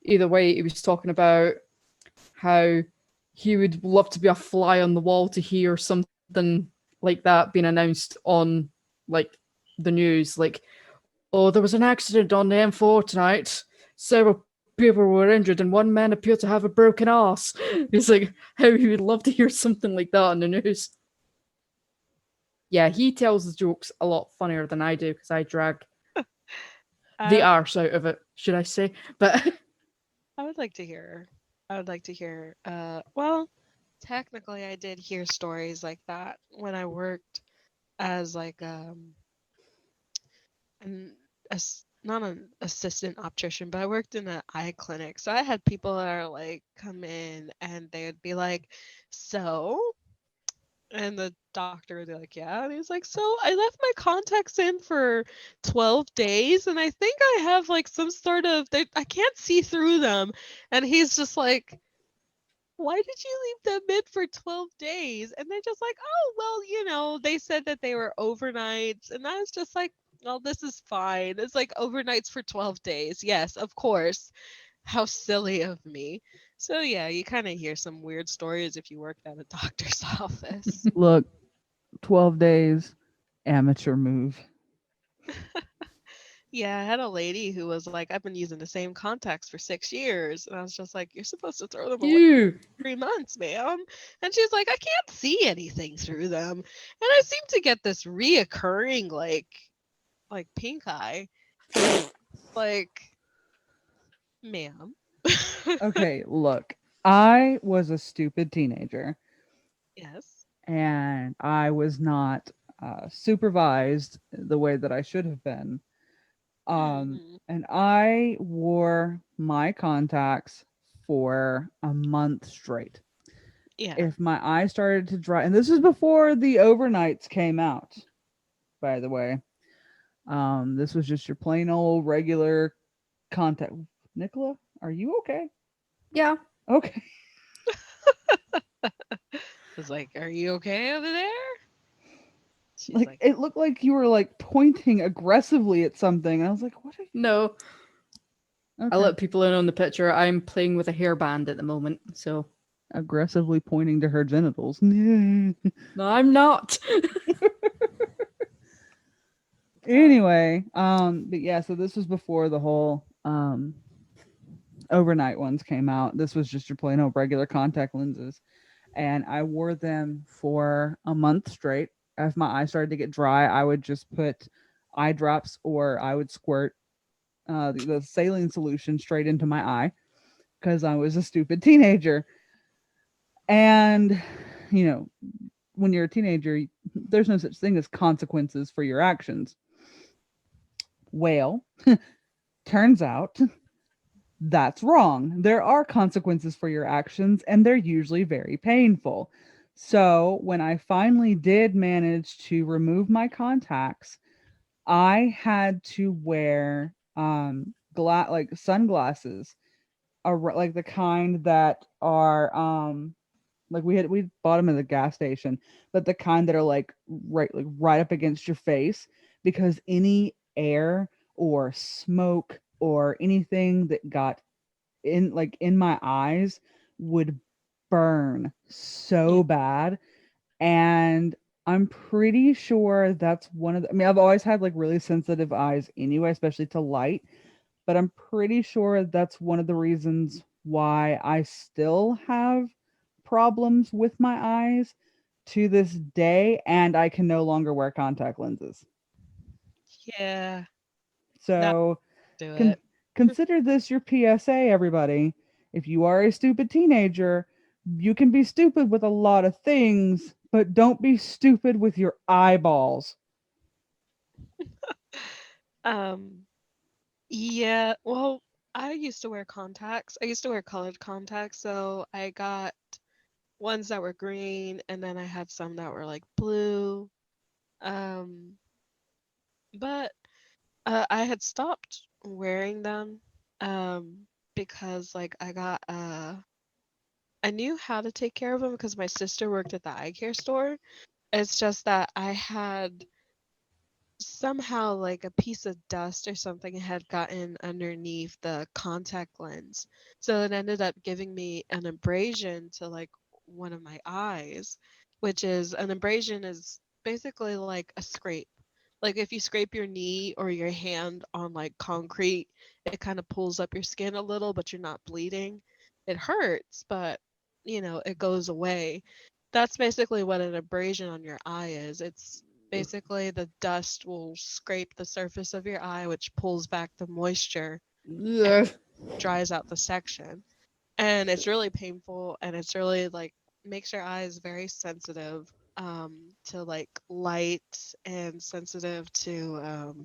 Either way, he was talking about how he would love to be a fly on the wall to hear something like that being announced on like the news. Like, oh, there was an accident on the M4 tonight. Several people were injured, and one man appeared to have a broken ass. It's like how he would love to hear something like that on the news. Yeah, he tells the jokes a lot funnier than I do because I drag the I, arse out of it, should I say? But I would like to hear. I would like to hear. Well, technically, I did hear stories like that when I worked as like an not an assistant optician, but I worked in an eye clinic. So I had people that are like come in and they would be like, so, and the doctor would be like, yeah. And he's like, so I left my contacts in for 12 days and I think I have like some sort of, I can't see through them. And he's just like, why did you leave them in for 12 days? And they're just like, oh, well, they said that they were overnights. And I was just like, well, this is fine. It's like overnights for 12 days. Yes, of course. How silly of me. So, yeah, you kind of hear some weird stories if you worked at a doctor's office. Look, 12 days, amateur move. Yeah, I had a lady who was like, I've been using the same contacts for 6 years. And I was just like, you're supposed to throw them away you 3 months, ma'am. And she's like, I can't see anything through them. And I seem to get this reoccurring like pink eye. Like, ma'am. Okay, look, I was a stupid teenager Yes. and I was not supervised the way that I should have been. Hmm. And I wore my contacts for a month straight. Yeah. If my eye started to dry, and this is before the overnights came out, by the way. This was just your plain old regular contact. Nicola, are you okay? yeah. Okay. I was like, are you okay over there? She's Like like, it looked like you were like pointing aggressively at something. And I was like, what are No, you I okay? let people in on the picture. I'm playing with a hairband at the moment, so Aggressively pointing to her genitals. no, I'm not. Anyway, but yeah, so this was before the whole overnight ones came out. This was just your plain old regular contact lenses. And I wore them for a month straight. As my eyes started to get dry, I would just put eye drops or I would squirt the saline solution straight into my eye because I was a stupid teenager. And, you know, when you're a teenager, there's no such thing as consequences for your actions. Well, turns out that's wrong. There are consequences for your actions, and they're usually very painful. So, when I finally did manage to remove my contacts, I had to wear like sunglasses, like the kind that are like we bought them at the gas station, but the kind that are like right up against your face because any air or smoke or anything that got in my eyes would burn yeah. so bad. And I'm pretty sure that's one of the, I mean, I've always had like really sensitive eyes anyway, especially to light, but I'm pretty sure that's one of the reasons why I still have problems with my eyes to this day, and I can no longer wear contact lenses. Yeah. That So do con- it. consider this your PSA, everybody. If you are a stupid teenager, you can be stupid with a lot of things, but don't be stupid with your eyeballs. Um, yeah, well, I used to wear contacts. I used to wear colored contacts, so I got ones that were green, and then I had some that were like blue. Um, but I had stopped wearing them because like I knew how to take care of them because my sister worked at the eye care store. It's just that I had somehow like a piece of dust or something had gotten underneath the contact lens. So it ended up giving me an abrasion to like one of my eyes, which is an abrasion is basically like a scrape. Like if you scrape your knee or your hand on like concrete, it kind of pulls up your skin a little, but you're not bleeding. It hurts, but it goes away. That's basically what an abrasion on your eye is. It's basically the dust will scrape the surface of your eye, which pulls back the moisture and Ugh. dries out the section. And it's really painful, and it's really like makes your eyes very sensitive to like light, and sensitive to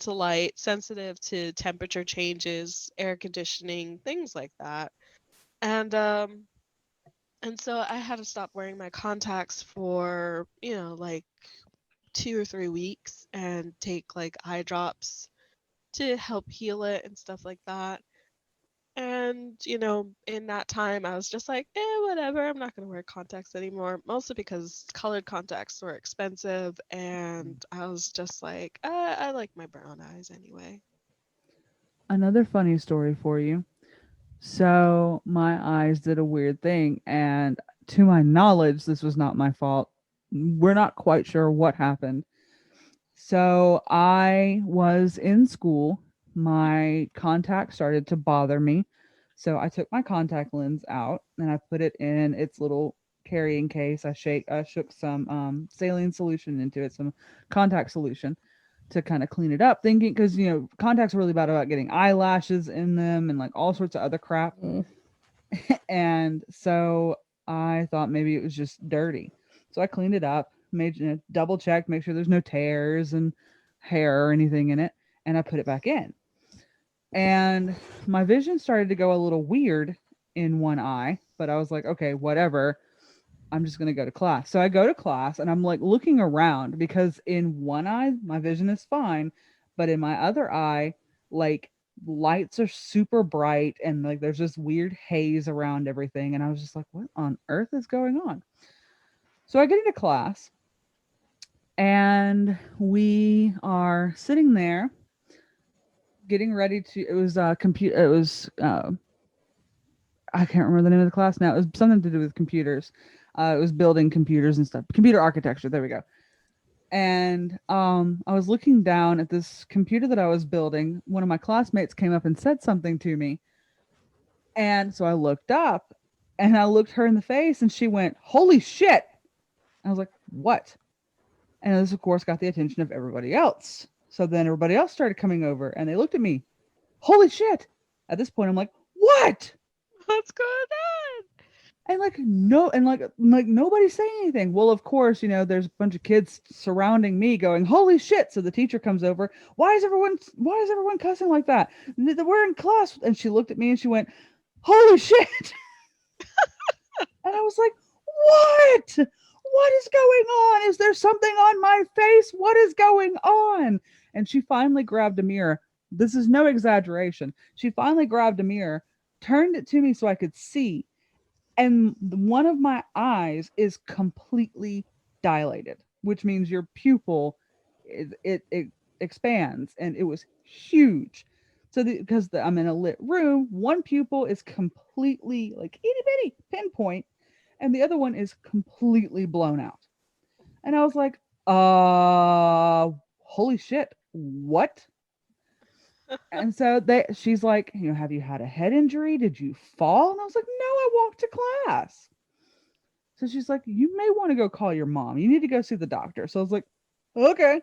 light, sensitive to temperature changes, air conditioning, things like that. And so I had to stop wearing my contacts for, like 2 or 3 weeks and take like eye drops to help heal it and stuff like that. And, in that time, I was just like, whatever, I'm not going to wear contacts anymore. Mostly because colored contacts were expensive. And I was just like, I like my brown eyes anyway. Another funny story for you. So my eyes did a weird thing, and to my knowledge, this was not my fault. We're not quite sure what happened. So I was in school. My contact started to bother me. So I took my contact lens out and I put it in its little carrying case. I shook some saline solution into it, some contact solution to kind of clean it up, thinking because contacts are really bad about getting eyelashes in them and like all sorts of other crap. And so I thought maybe it was just dirty. So I cleaned it up, made double checked, make sure there's no tears and hair or anything in it, and I put it back in. And my vision started to go a little weird in one eye, but I was like, okay, whatever. I'm just going to go to class. So I go to class and I'm like looking around because in one eye, my vision is fine. But in my other eye, like lights are super bright and like there's this weird haze around everything. And I was just like, what on earth is going on? So I get into class and we are sitting there getting ready to, it was it was I can't remember the name of the class now. It was something to do with computers. It was building computers and stuff. Computer architecture. There we go. And I was looking down at this computer that I was building. One of my classmates came up and said something to me. And so I looked up and I looked her in the face and she went, "Holy shit." I was like, "What?" And this, of course, got the attention of everybody else. So then everybody else started coming over and they looked at me. "Holy shit." At this point, I'm like, "What?" What's going on? And like no, and like nobody's saying anything. Well, of course, there's a bunch of kids surrounding me going, "Holy shit." So the teacher comes over. Why is everyone cussing like that? We're in class. And she looked at me and she went, "Holy shit." And I was like, "What? What is going on? Is there something on my face? What is going on?" And she finally grabbed a mirror. This is no exaggeration. She finally grabbed a mirror, turned it to me so I could see, and one of my eyes is completely dilated, which means your pupil it expands, and it was huge. So because I'm in a lit room, one pupil is completely like itty bitty pinpoint, and the other one is completely blown out. And I was like, holy shit, what? And so she's like, "Have you had a head injury? Did you fall?" And I was like, "No, I walked to class." So she's like, "You may want to go call your mom. You need to go see the doctor." So I was like, "Okay."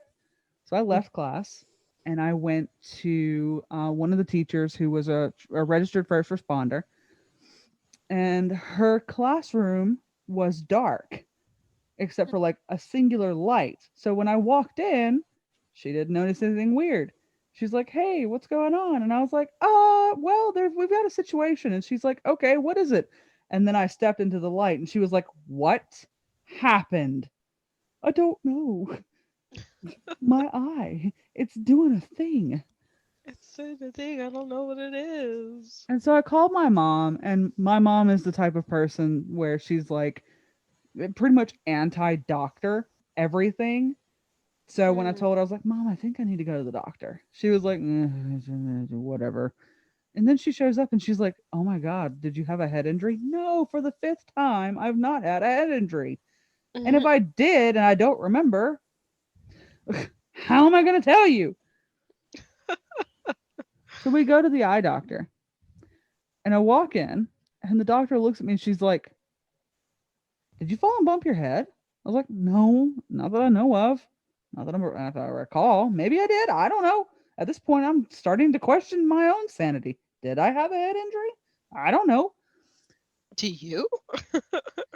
So I left class and I went to one of the teachers who was a registered first responder. And her classroom was dark except for like a singular light. So when I walked in, she didn't notice anything weird. She's like, "Hey, what's going on?" And I was like, well, we've got a situation." And she's like, "Okay, what is it?" And then I stepped into the light and she was like, "What happened?" "I don't know. My eye. It's doing a thing." It's the thing. I don't know what it is. And so I called my mom, and my mom is the type of person where she's like pretty much anti doctor everything. So when I Mm. told her, I was like, "Mom, I think I need to go to the doctor." She was like, "Whatever." And then she shows up and she's like, "Oh my God, did you have a head injury?" "No, for the fifth time, I've not had a head injury. And if Mhm. I did and I don't remember, how am I going to tell you?" So we go to the eye doctor and I walk in and the doctor looks at me and she's like, "Did you fall and bump your head?" I was like, "No, not that I know of. Not that if I recall. Maybe I did. I don't know." At this point, I'm starting to question my own sanity. Did I have a head injury? I don't know. Do you?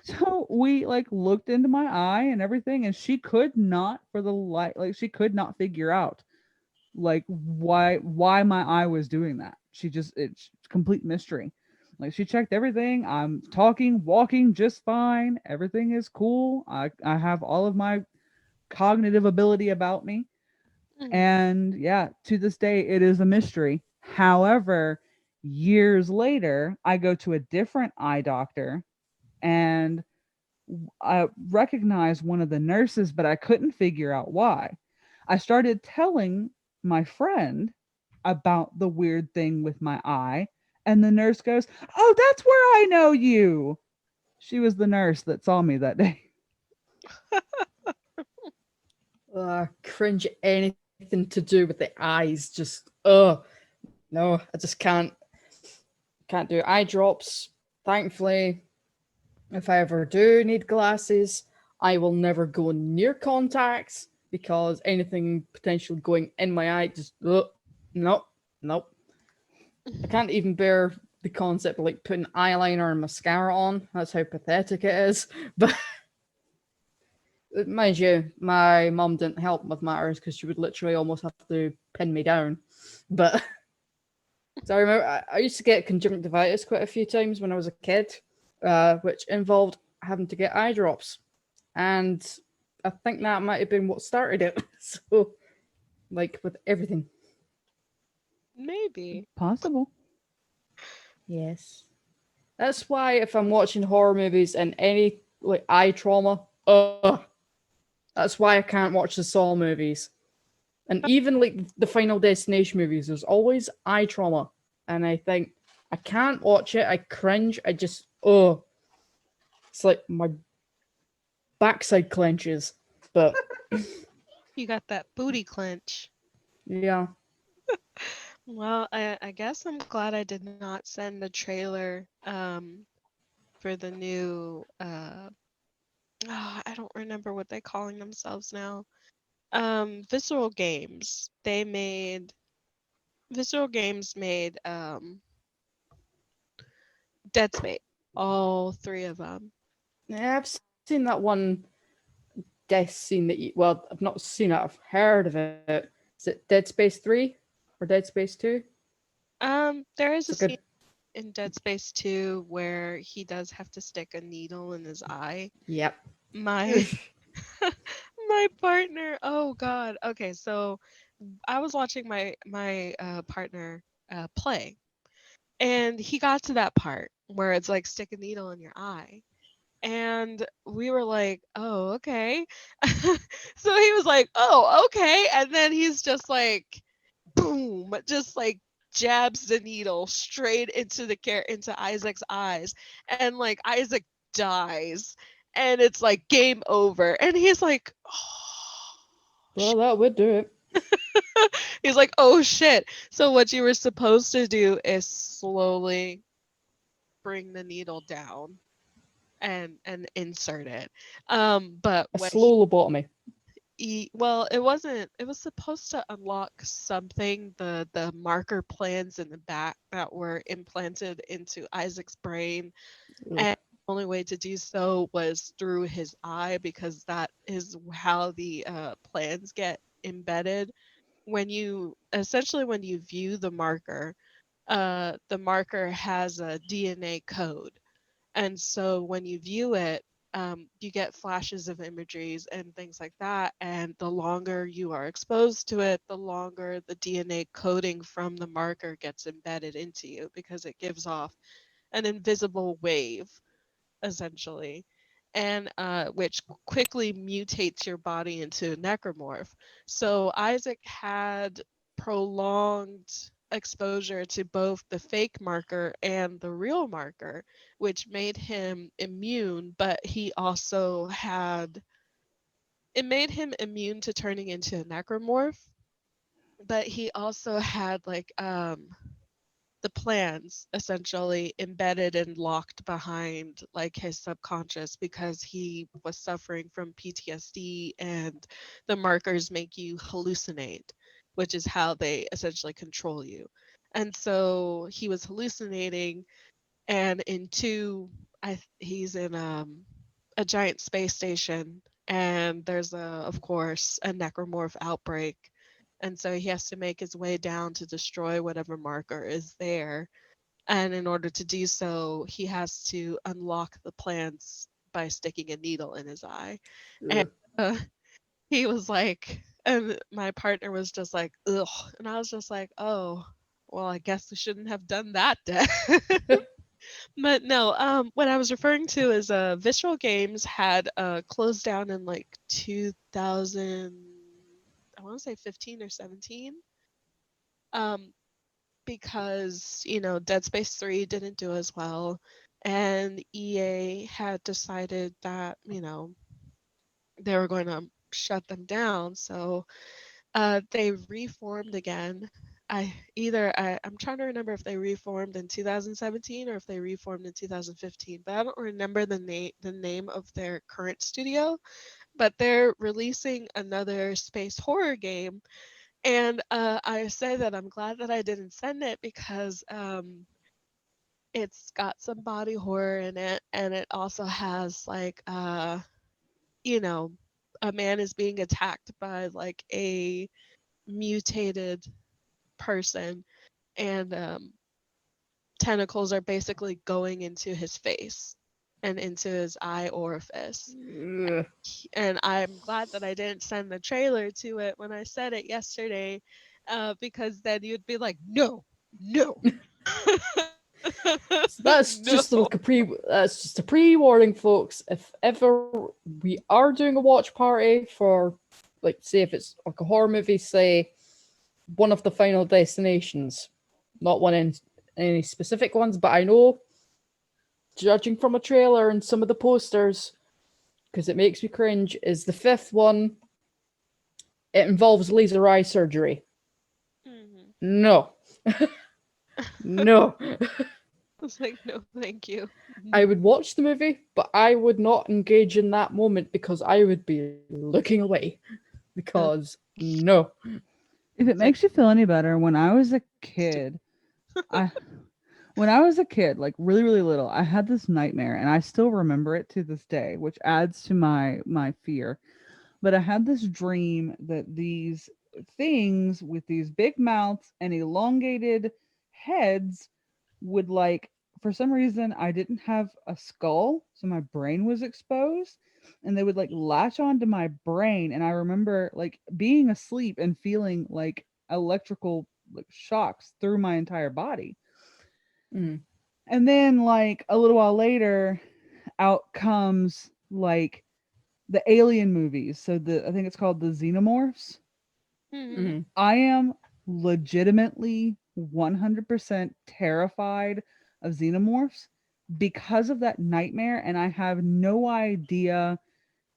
So we like looked into my eye and everything, and she could not for the light, like she could not figure out like why my eye was doing that. She just it's complete mystery. Like she checked everything. I'm talking, walking just fine. Everything is cool. I have all of my cognitive ability about me. Mm. And yeah, to this day it is a mystery. However, years later, I go to a different eye doctor and I recognized one of the nurses, but I couldn't figure out why. I started telling my friend about the weird thing with my eye, and the nurse goes, "Oh, that's where I know you." She was the nurse that saw me that day. Cringe anything to do with the eyes. Just no, I just can't do eye drops. Thankfully, if I ever do need glasses, I will never go near contacts because anything potentially going in my eye just nope, nope. I can't even bear the concept of like putting eyeliner and mascara on. That's how pathetic it is. But mind you, my mum didn't help with matters because she would literally almost have to pin me down. But so I remember I used to get conjunctivitis quite a few times when I was a kid, which involved having to get eye drops. And I think that might have been what started it. So, like with everything. Maybe. Possible. Yes. That's why if I'm watching horror movies and any like eye trauma, that's why I can't watch the Saw movies. And even like the Final Destination movies, there's always eye trauma. And I think I can't watch it. I cringe. I just it's like my backside clenches. But You got that booty clench. yeah. Well, I guess I'm glad I did not send the trailer for the new I don't remember what they're calling themselves now. Visceral Games. Visceral Games made Dead Space. All three of them. Yeah, I've seen that one death scene that you, well, I've not seen it, I've heard of it. Is it Dead Space 3 or Dead Space 2? There is It's a like scene in Dead Space 2 where he does have to stick a needle in his eye. Yep. My my partner, oh god. Okay, so I was watching my partner play, and he got to that part where it's like stick a needle in your eye. And we were like, "Oh, okay." So he was like, "Oh, okay." And then he's just like, boom, just like jabs the needle straight into into Isaac's eyes, and like Isaac dies, and it's like game over, and he's like, oh. Well, that would do it. He's like, oh shit. So what you were supposed to do is slowly bring the needle down and insert it. But A when slow lobotomy. well, it wasn't. It was supposed to unlock something. The marker plans in the back that were implanted into Isaac's brain, Ugh. and the only way to do so was through his eye because that is how the plans get embedded. When you essentially when you view the marker has a DNA code, And so when you view it, you get flashes of imageries and things like that. And the longer you are exposed to it, the longer the DNA coding from the marker gets embedded into you because it gives off an invisible wave, essentially, and which quickly mutates your body into a necromorph. So Isaac had prolonged exposure to both the fake marker and the real marker, which made him immune, but he also had it made him immune to turning into a necromorph, but he also had like the plans essentially embedded and locked behind like his subconscious because he was suffering from PTSD, and the markers make you hallucinate, which is how they essentially control you. And so he was hallucinating, and he's in a giant space station, and there's of course a necromorph outbreak, and so he has to make his way down to destroy whatever marker is there. And in order to do so, he has to unlock the plants by sticking a needle in his eye. And Ugh. he was like, and my partner was just like, ugh. And I was just like, oh, well, I guess we shouldn't have done that then. But no, what I was referring to is Visceral Games had closed down in like 2000, I want to say 15 or 17. Um, because, Dead Space 3 didn't do as well, and EA had decided that, they were going to shut them down. So they reformed again. I'm trying to remember if they reformed in 2017 or if they reformed in 2015, but I don't remember the name of their current studio. But they're releasing another space horror game, and I say that I'm glad that I didn't send it because it's got some body horror in it, and it also has like you know, a man is being attacked by like a mutated person, and tentacles are basically going into his face and into his eye orifice. Ugh. And I'm glad that I didn't send the trailer to it when I said it yesterday, because then you'd be like, no, no. So that's No. just like that's just a pre-warning, folks. If ever we are doing a watch party for, like, say if it's like a horror movie, say one of the Final Destinations, not one in any specific ones, but I know, judging from a trailer and some of the posters, because it makes me cringe, is the fifth one. It involves laser eye surgery. Mhm. No. No. It's like, no, thank you. I would watch the movie, but I would not engage in that moment because I would be looking away. Because no. If it It's like, makes you feel any better, when I was a kid, I when I was a kid, like really, really little, I had this nightmare and I still remember it to this day, which adds to my fear. But I had this dream that these things with these big mouths and elongated heads would like, for some reason I didn't have a skull, so my brain was exposed, and they would like latch onto my brain, and I remember like being asleep and feeling like electrical like shocks through my entire body. Mm. And then like a little while later out comes like the alien movies. So I think it's called the Xenomorphs. mhm. Mm. I am legitimately 100% terrified of xenomorphs because of that nightmare, and I have no idea.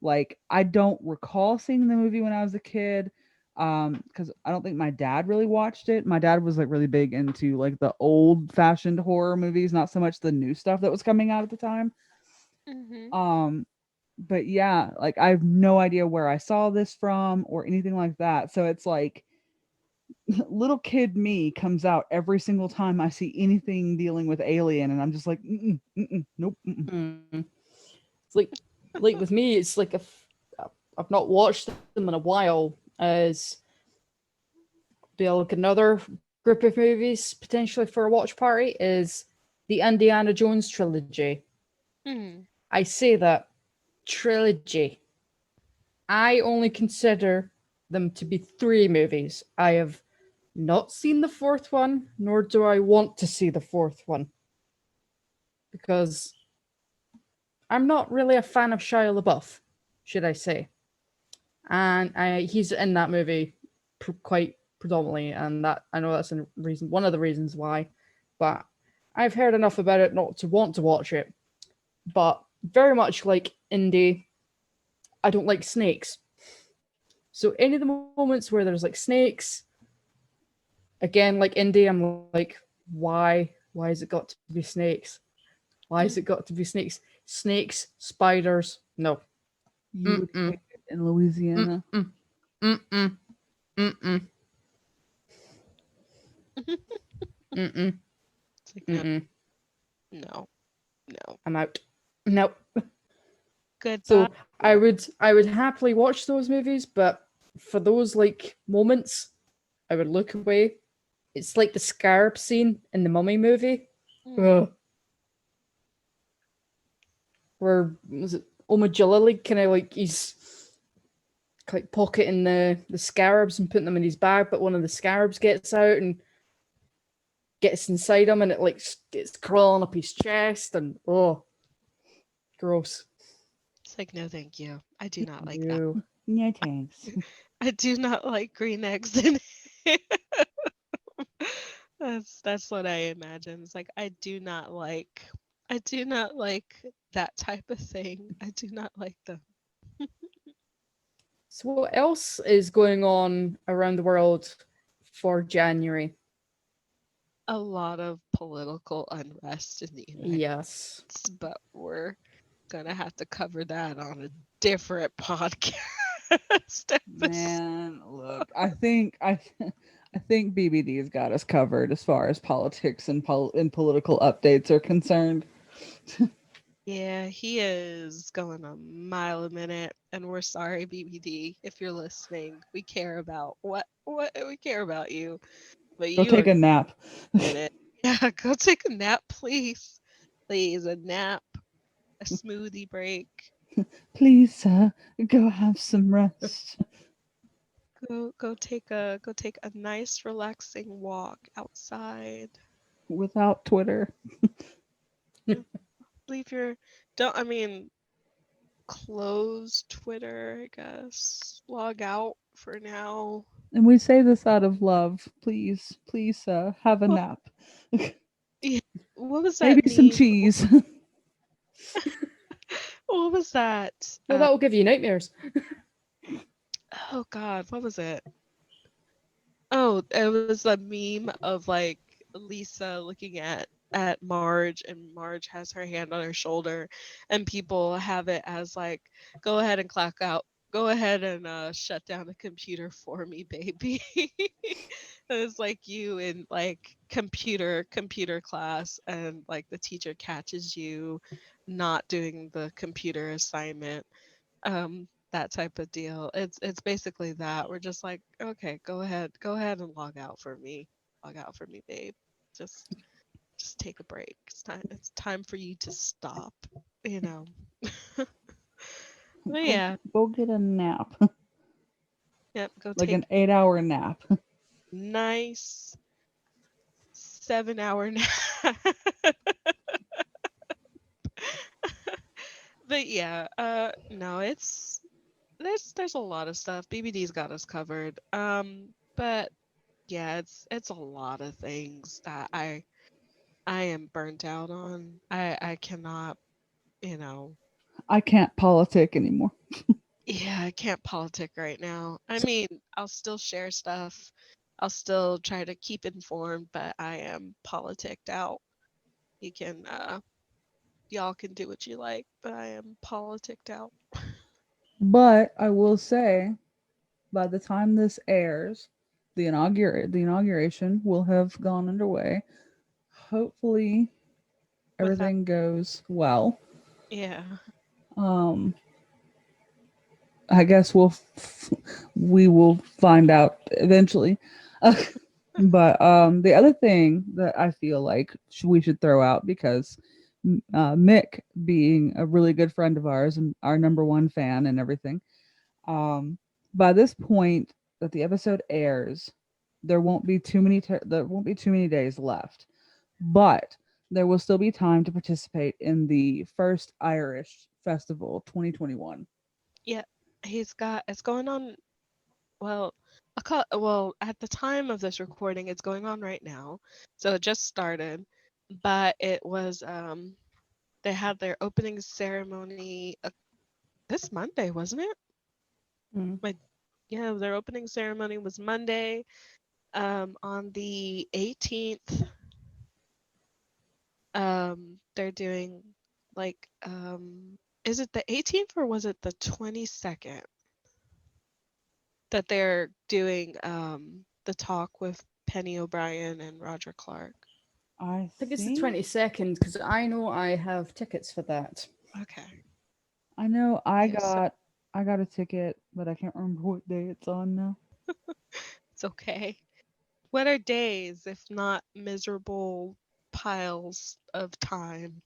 Like, I don't recall seeing the movie when I was a kid, because I don't think my dad really watched it. My dad was like really big into like the old fashioned horror movies, not so much the new stuff that was coming out at the time. Mhm. Um, but yeah, like I have no idea where I saw this from or anything like that. So it's like little kid me comes out every single time I see anything dealing with alien, and I'm just like, mm-mm, mm-mm, nope. Mm-mm. Mm. It's like with me, it's like if I've not watched them in a while, as be like another group of movies potentially for a watch party is the Indiana Jones trilogy. Mm. I say that trilogy. I only consider them to be 3 movies. I have not seen the 4th one, nor do I want to see the 4th one. Because I'm not really a fan of Shia LaBeouf, should I say. And he's in that movie quite predominantly, and that I know that's a reason, one of the reasons why. But I've heard enough about it not to want to watch it. But very much like Indie, I don't like snakes. So any of the moments where there's like snakes, again, like Indie, I'm like, why? Why has it got to be snakes? Why has it got to be snakes? Snakes, spiders, no. You would hate it in Louisiana. Mm-mm. Mm-mm. Mm-mm. It's like, no, Mm-mm. no, no. I'm out. Nope. Goodbye. So I would happily watch those movies, but for those like moments, I would look away. It's like the scarab scene in the Mummy movie. Mm. Ugh. Where was it Jalili kind of like he's like pocketing the scarabs and putting them in his bag, but one of the scarabs gets out and gets inside him and it like gets crawling up his chest and oh gross. It's like, no, thank you. I do not like that. Ew. No thanks. I do not like green eggs in it. That's what I imagine. It's like I do not like that type of thing. I do not like them. So what else is going on around the world for January? A lot of political unrest in the United Yes. States, but we're gonna have to cover that on a different podcast. Man, look, I think BBD's got us covered as far as politics and political updates are concerned. Yeah, he is going a mile a minute, and we're sorry, BBD, if you're listening. We care about what we care about you, but Go you take are a nap. in it. Yeah, go take a nap, please. Please, a nap, a smoothie break. Please, go have some rest. Go take a nice relaxing walk outside. Without Twitter. Leave your don't I mean close Twitter, I guess. Log out for now. And we say this out of love. Please, have a Well, nap. yeah, what was that Maybe some meme? cheese. What was that? Well, that will give you nightmares. Oh God, what was it? Oh, it was a meme of like Lisa looking at Marge, and Marge has her hand on her shoulder, and people have it as like, go ahead and clock out. Go ahead and shut down the computer for me, baby. It's like you in like computer class, and like the teacher catches you not doing the computer assignment. That type of deal. It's basically that. We're just like, okay, go ahead and log out for me. Log out for me, babe. Just take a break. It's time for you to stop, you know. But yeah, Go get a nap. yep, go Like take an 8-hour nap. nice 7-hour nap. But yeah, no, there's a lot of stuff. BBD's got us covered. But yeah, it's a lot of things that I am burnt out on. I cannot, you know, I can't politic anymore. yeah, I can't politic right now. I mean, I'll still share stuff. I'll still try to keep informed, but I am politicked out. You can y'all can do what you like, but I am politicked out. But I will say, by the time this airs, the inauguration will have gone underway. Hopefully, Without everything goes well. yeah. I guess we will find out eventually. But the other thing that I feel like we should throw out, because Mick being a really good friend of ours and our number one fan and everything. Um, by this point that the episode airs, there won't be too many days left, but there will still be time to participate in the first Irish Festival 2021. Yeah, it's going on. Well, at the time of this recording, it's going on right now. So it just started, but they had their opening ceremony this Monday, wasn't it? Mm. My Yeah, their opening ceremony was Monday, on the 18th. They're doing like is it the 18th or was it the 22nd that they're doing the talk with Penny O'Brien and Roger Clark? I I think it's the think 22nd because I know I have tickets for that. Okay. I know Yeah, so I got a ticket, but I can't remember what day it's on now. it's okay. What are days if not miserable piles of time?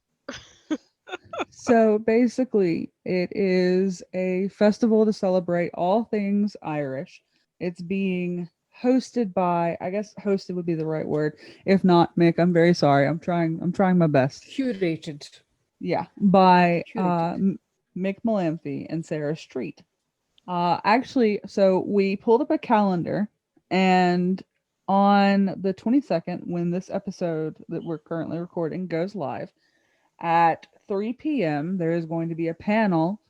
So basically, it is a festival to celebrate all things Irish. It's being hosted by, I guess hosted would be the right word. If not, Mick, I'm very sorry. I'm trying my best. Curated. Yeah, by Curated. Mick Malamphy and Sarah Street. Actually, so we pulled up a calendar, and on the 22nd, when this episode that we're currently recording goes live, at 3 p.m., there is going to be a panel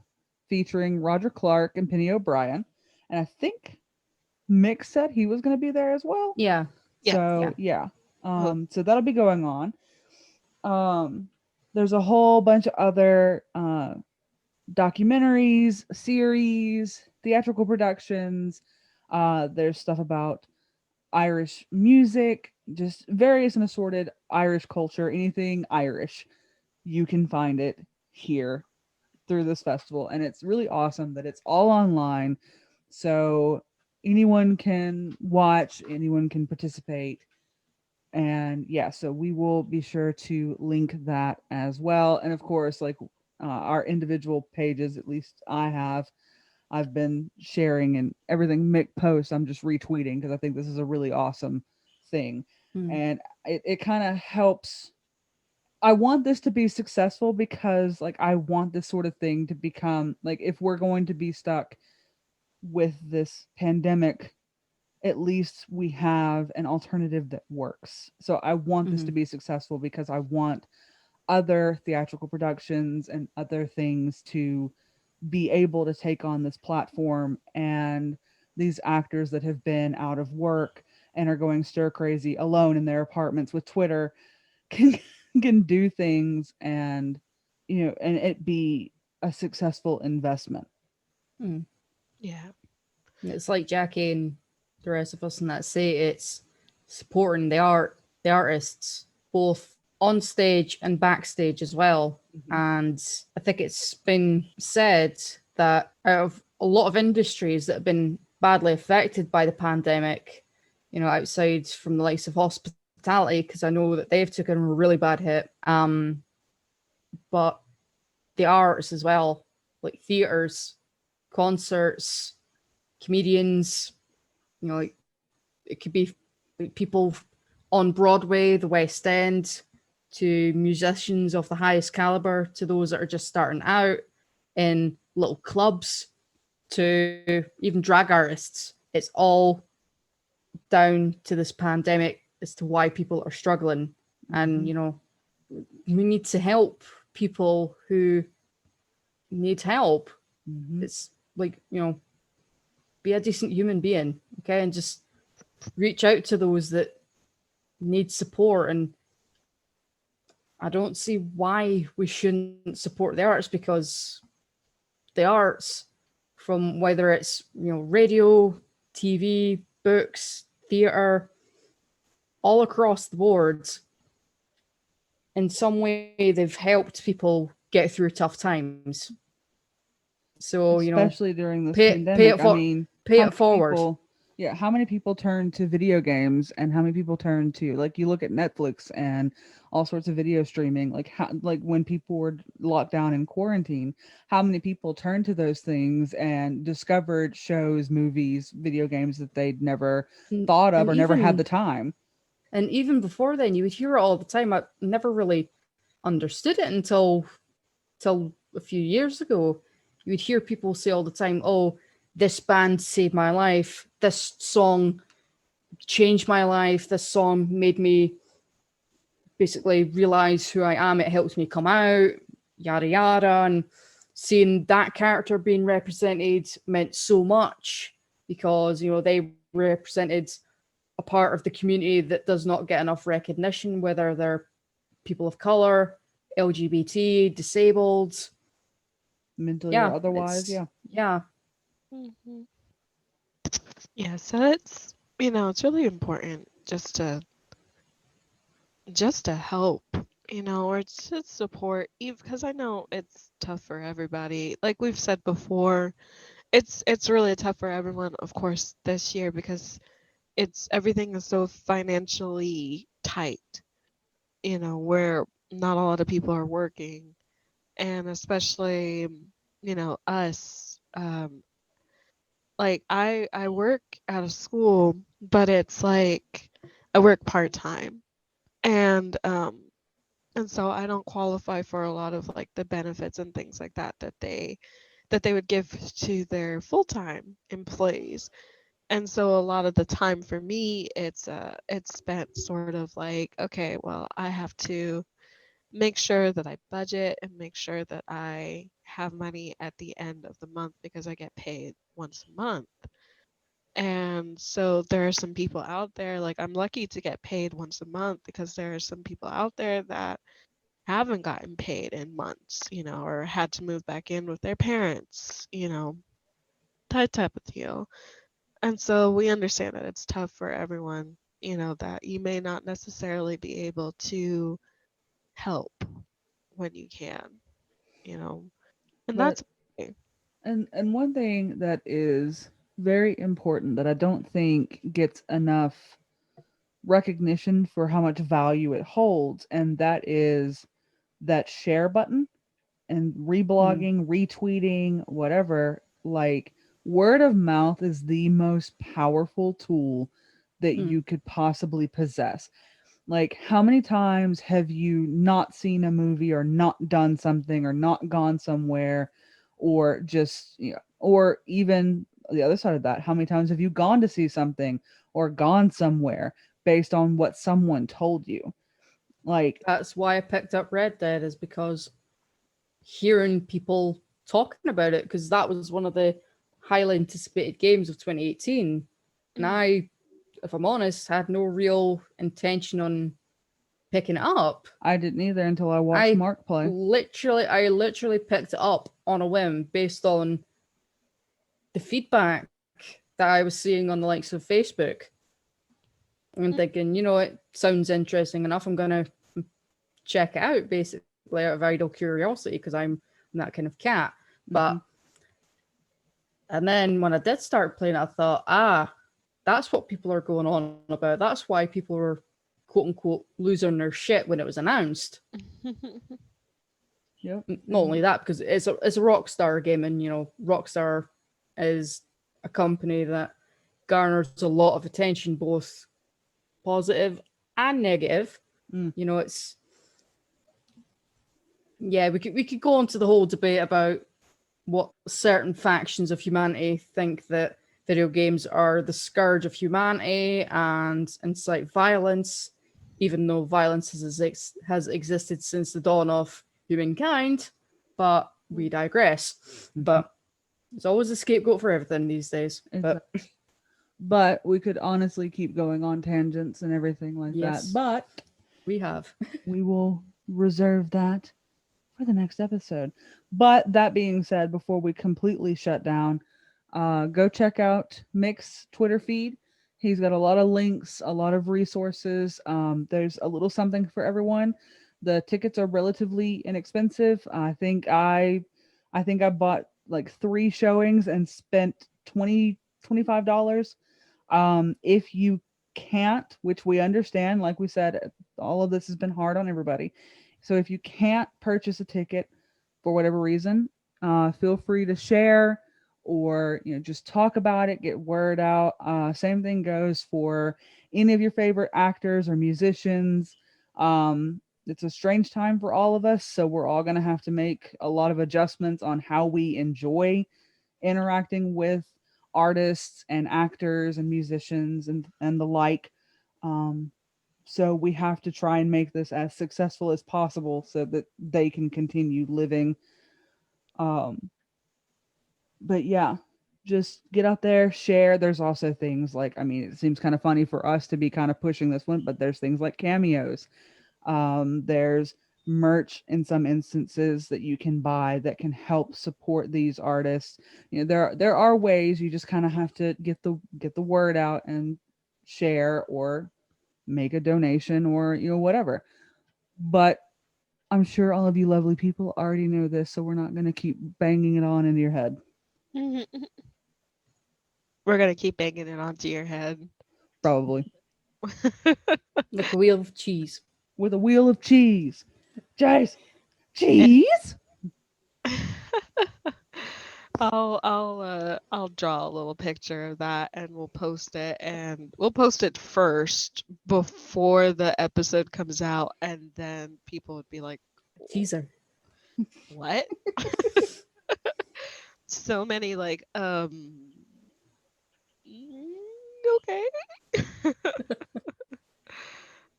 featuring Roger Clark and Penny O'Brien. And I think Mick said he was going to be there as well. Yeah. Yeah. So, Yeah. Oh, so that'll be going on. There's a whole bunch of other documentaries, series, theatrical productions. There's stuff about Irish music, just various and assorted Irish culture, anything Irish. You can find it here through this festival. And it's really awesome that it's all online. So anyone can watch, anyone can participate. And yeah, so we will be sure to link that as well. And of course, like our individual pages, at least I've been sharing and everything Mick posts, I'm just retweeting because I think this is a really awesome thing. Mm. And it kind of helps. I want this to be successful because like I want this sort of thing to become like if we're going to be stuck with this pandemic, at least we have an alternative that works. So I want this to Mhm. be successful because I want other theatrical productions and other things to be able to take on this platform, and these actors that have been out of work and are going stir crazy alone in their apartments with Twitter can can do things, and and it be a successful investment. Mm. yeah. It's like Jackie and the rest of us in that say it's supporting the artists, both on stage and backstage as well. And I think it's been said that out of a lot of industries that have been badly affected by the pandemic, outside from the likes of hospitality, because I know that they've taken a really bad hit. But the arts as well, like theaters, concerts, comedians, like it could be like people on Broadway, the West End, to musicians of the highest caliber, to those that are just starting out in little clubs, to even drag artists. It's all down to this pandemic as to why people are struggling. And, we need to help people who need help. Mm-hmm. It's like, be a decent human being, okay? And just reach out to those that need support. And I don't see why we shouldn't support the arts, because the arts, from whether it's radio, TV, books, theater, all across the board, in some way they've helped people get through tough times. So Especially during this pay pandemic. it I for mean, pay how it many forward. people? Yeah, how many people turn to video games and how many people turn to, like, you look at Netflix and all sorts of video streaming, like how, like when people were locked down in quarantine, how many people turned to those things and discovered shows, movies, video games that they'd never thought of And or never had the time. even before then, you would hear it all the time. I never really understood it until a few years ago. You would hear people say all the time, "Oh, this band saved my life. This song changed my life. This song made me basically realize who I am. It helps me come out, yada yada." And seeing that character being represented meant so much because, they represented a part of the community that does not get enough recognition, whether they're people of color, LGBT, disabled. Mentally or Yeah, otherwise, yeah. yeah. Hmm. Yeah, so it's really important just to help, or to support, even because I know it's tough for everybody. Like we've said before, it's really tough for everyone, of course, this year because everything is so financially tight, where not a lot of people are working, and especially, us. Like I work at a school, but it's like I work part-time, and so I don't qualify for a lot of like the benefits and things like that they would give to their full-time employees. And so a lot of the time for me, it's spent sort of like, okay, well, I have to make sure that I budget and make sure that I have money at the end of the month because I get paid once a month. And so there are some people out there, like I'm lucky to get paid once a month because there are some people out there that haven't gotten paid in months, or had to move back in with their parents, that type of deal. And so we understand that it's tough for everyone, that you may not necessarily be able to help when you can, you know, and But that's okay. and one thing that is very important that I don't think gets enough recognition for how much value it holds, and that is that share button and Mm, reblogging, retweeting, whatever. Like, word of mouth is the most powerful tool that mm. you could possibly possess. Like, how many times have you not seen a movie or not done something or not gone somewhere, or just, or even the other side of that, how many times have you gone to see something or gone somewhere based on what someone told you? Like, That's why I picked up Red Dead, is because hearing people talking about it, because that was one of the highly anticipated games of 2018. And Mhm. I, if I'm honest, had no real intention on picking it up. I didn't either until I watched I Mark play. I literally picked it up on a whim based on the feedback that I was seeing on the likes of Facebook. And thinking, it sounds interesting enough. I'm gonna check it out basically out of idle curiosity because I'm that kind of cat. But Hmm. and then when I did start playing, I thought, that's what people are going on about. That's why people were quote unquote losing their shit when it was announced. Yep. Not only that, because it's a Rockstar game, and Rockstar is a company that garners a lot of attention, both positive and negative. Mm. It's we could go into the whole debate about what certain factions of humanity think that video games are the scourge of humanity and incite violence, even though violence has existed since the dawn of humankind. But we digress. Mhm. But there's always a scapegoat for everything these days. Exactly. But But we could honestly keep going on tangents and everything like that. yes, But we have. we will reserve that for the next episode. But that being said, before we completely shut down, go check out Mick's Twitter feed. He's got a lot of links, a lot of resources. There's a little something for everyone. The tickets are relatively inexpensive. I think I bought like 3 showings and spent $25. If you can't, which we understand, like we said, all of this has been hard on everybody. So if you can't purchase a ticket for whatever reason, feel free to share or just talk about it, get word out. Same thing goes for any of your favorite actors or musicians. It's a strange time for all of us, so we're all going to have to make a lot of adjustments on how we enjoy interacting with artists and actors and musicians and the like. Um, so we have to try and make this as successful as possible so that they can continue living. Um, but yeah, just get out there, share. There's also things like, I mean, it seems kind of funny for us to be kind of pushing this one, but there's things like cameos. There's merch in some instances that you can buy that can help support these artists. There are ways. You just kind of have to get the word out and share or make a donation or whatever. But I'm sure all of you lovely people already know this, so we're not going to keep banging it on into your head. We're gonna keep banging it onto your head. Probably Like a wheel of cheese. with a wheel of cheese. Jace, cheese. I'll draw a little picture of that and we'll post it, and we'll post it first before the episode comes out, and then people would be like, Teaser. what? So many like okay.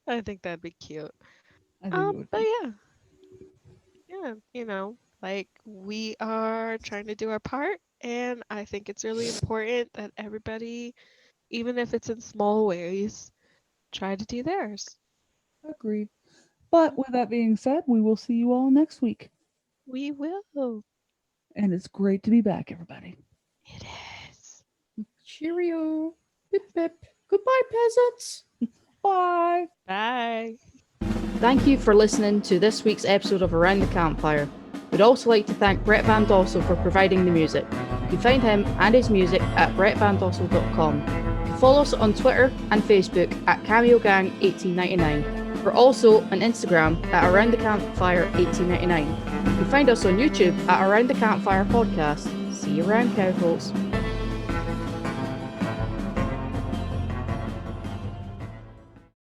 I think that'd be cute. I think it would But be. yeah, like we are trying to do our part, and I think it's really important that everybody, even if it's in small ways, try to do theirs. Agreed. But with that being said, we will see you all next week. We will. And it's great to be back, everybody. It is. Cheerio. Bip bip. Goodbye, peasants. Bye. Bye. Thank you for listening to this week's episode of Around the Campfire. We'd also like to thank Brett Van Dossel for providing the music. You can find him and his music at brettvandossel.com. You can follow us on Twitter and Facebook at CameoGang1899. We're also on Instagram at Around the Campfire 1899. You can find us on YouTube at Around the Campfire Podcast. See you around, cowpokes.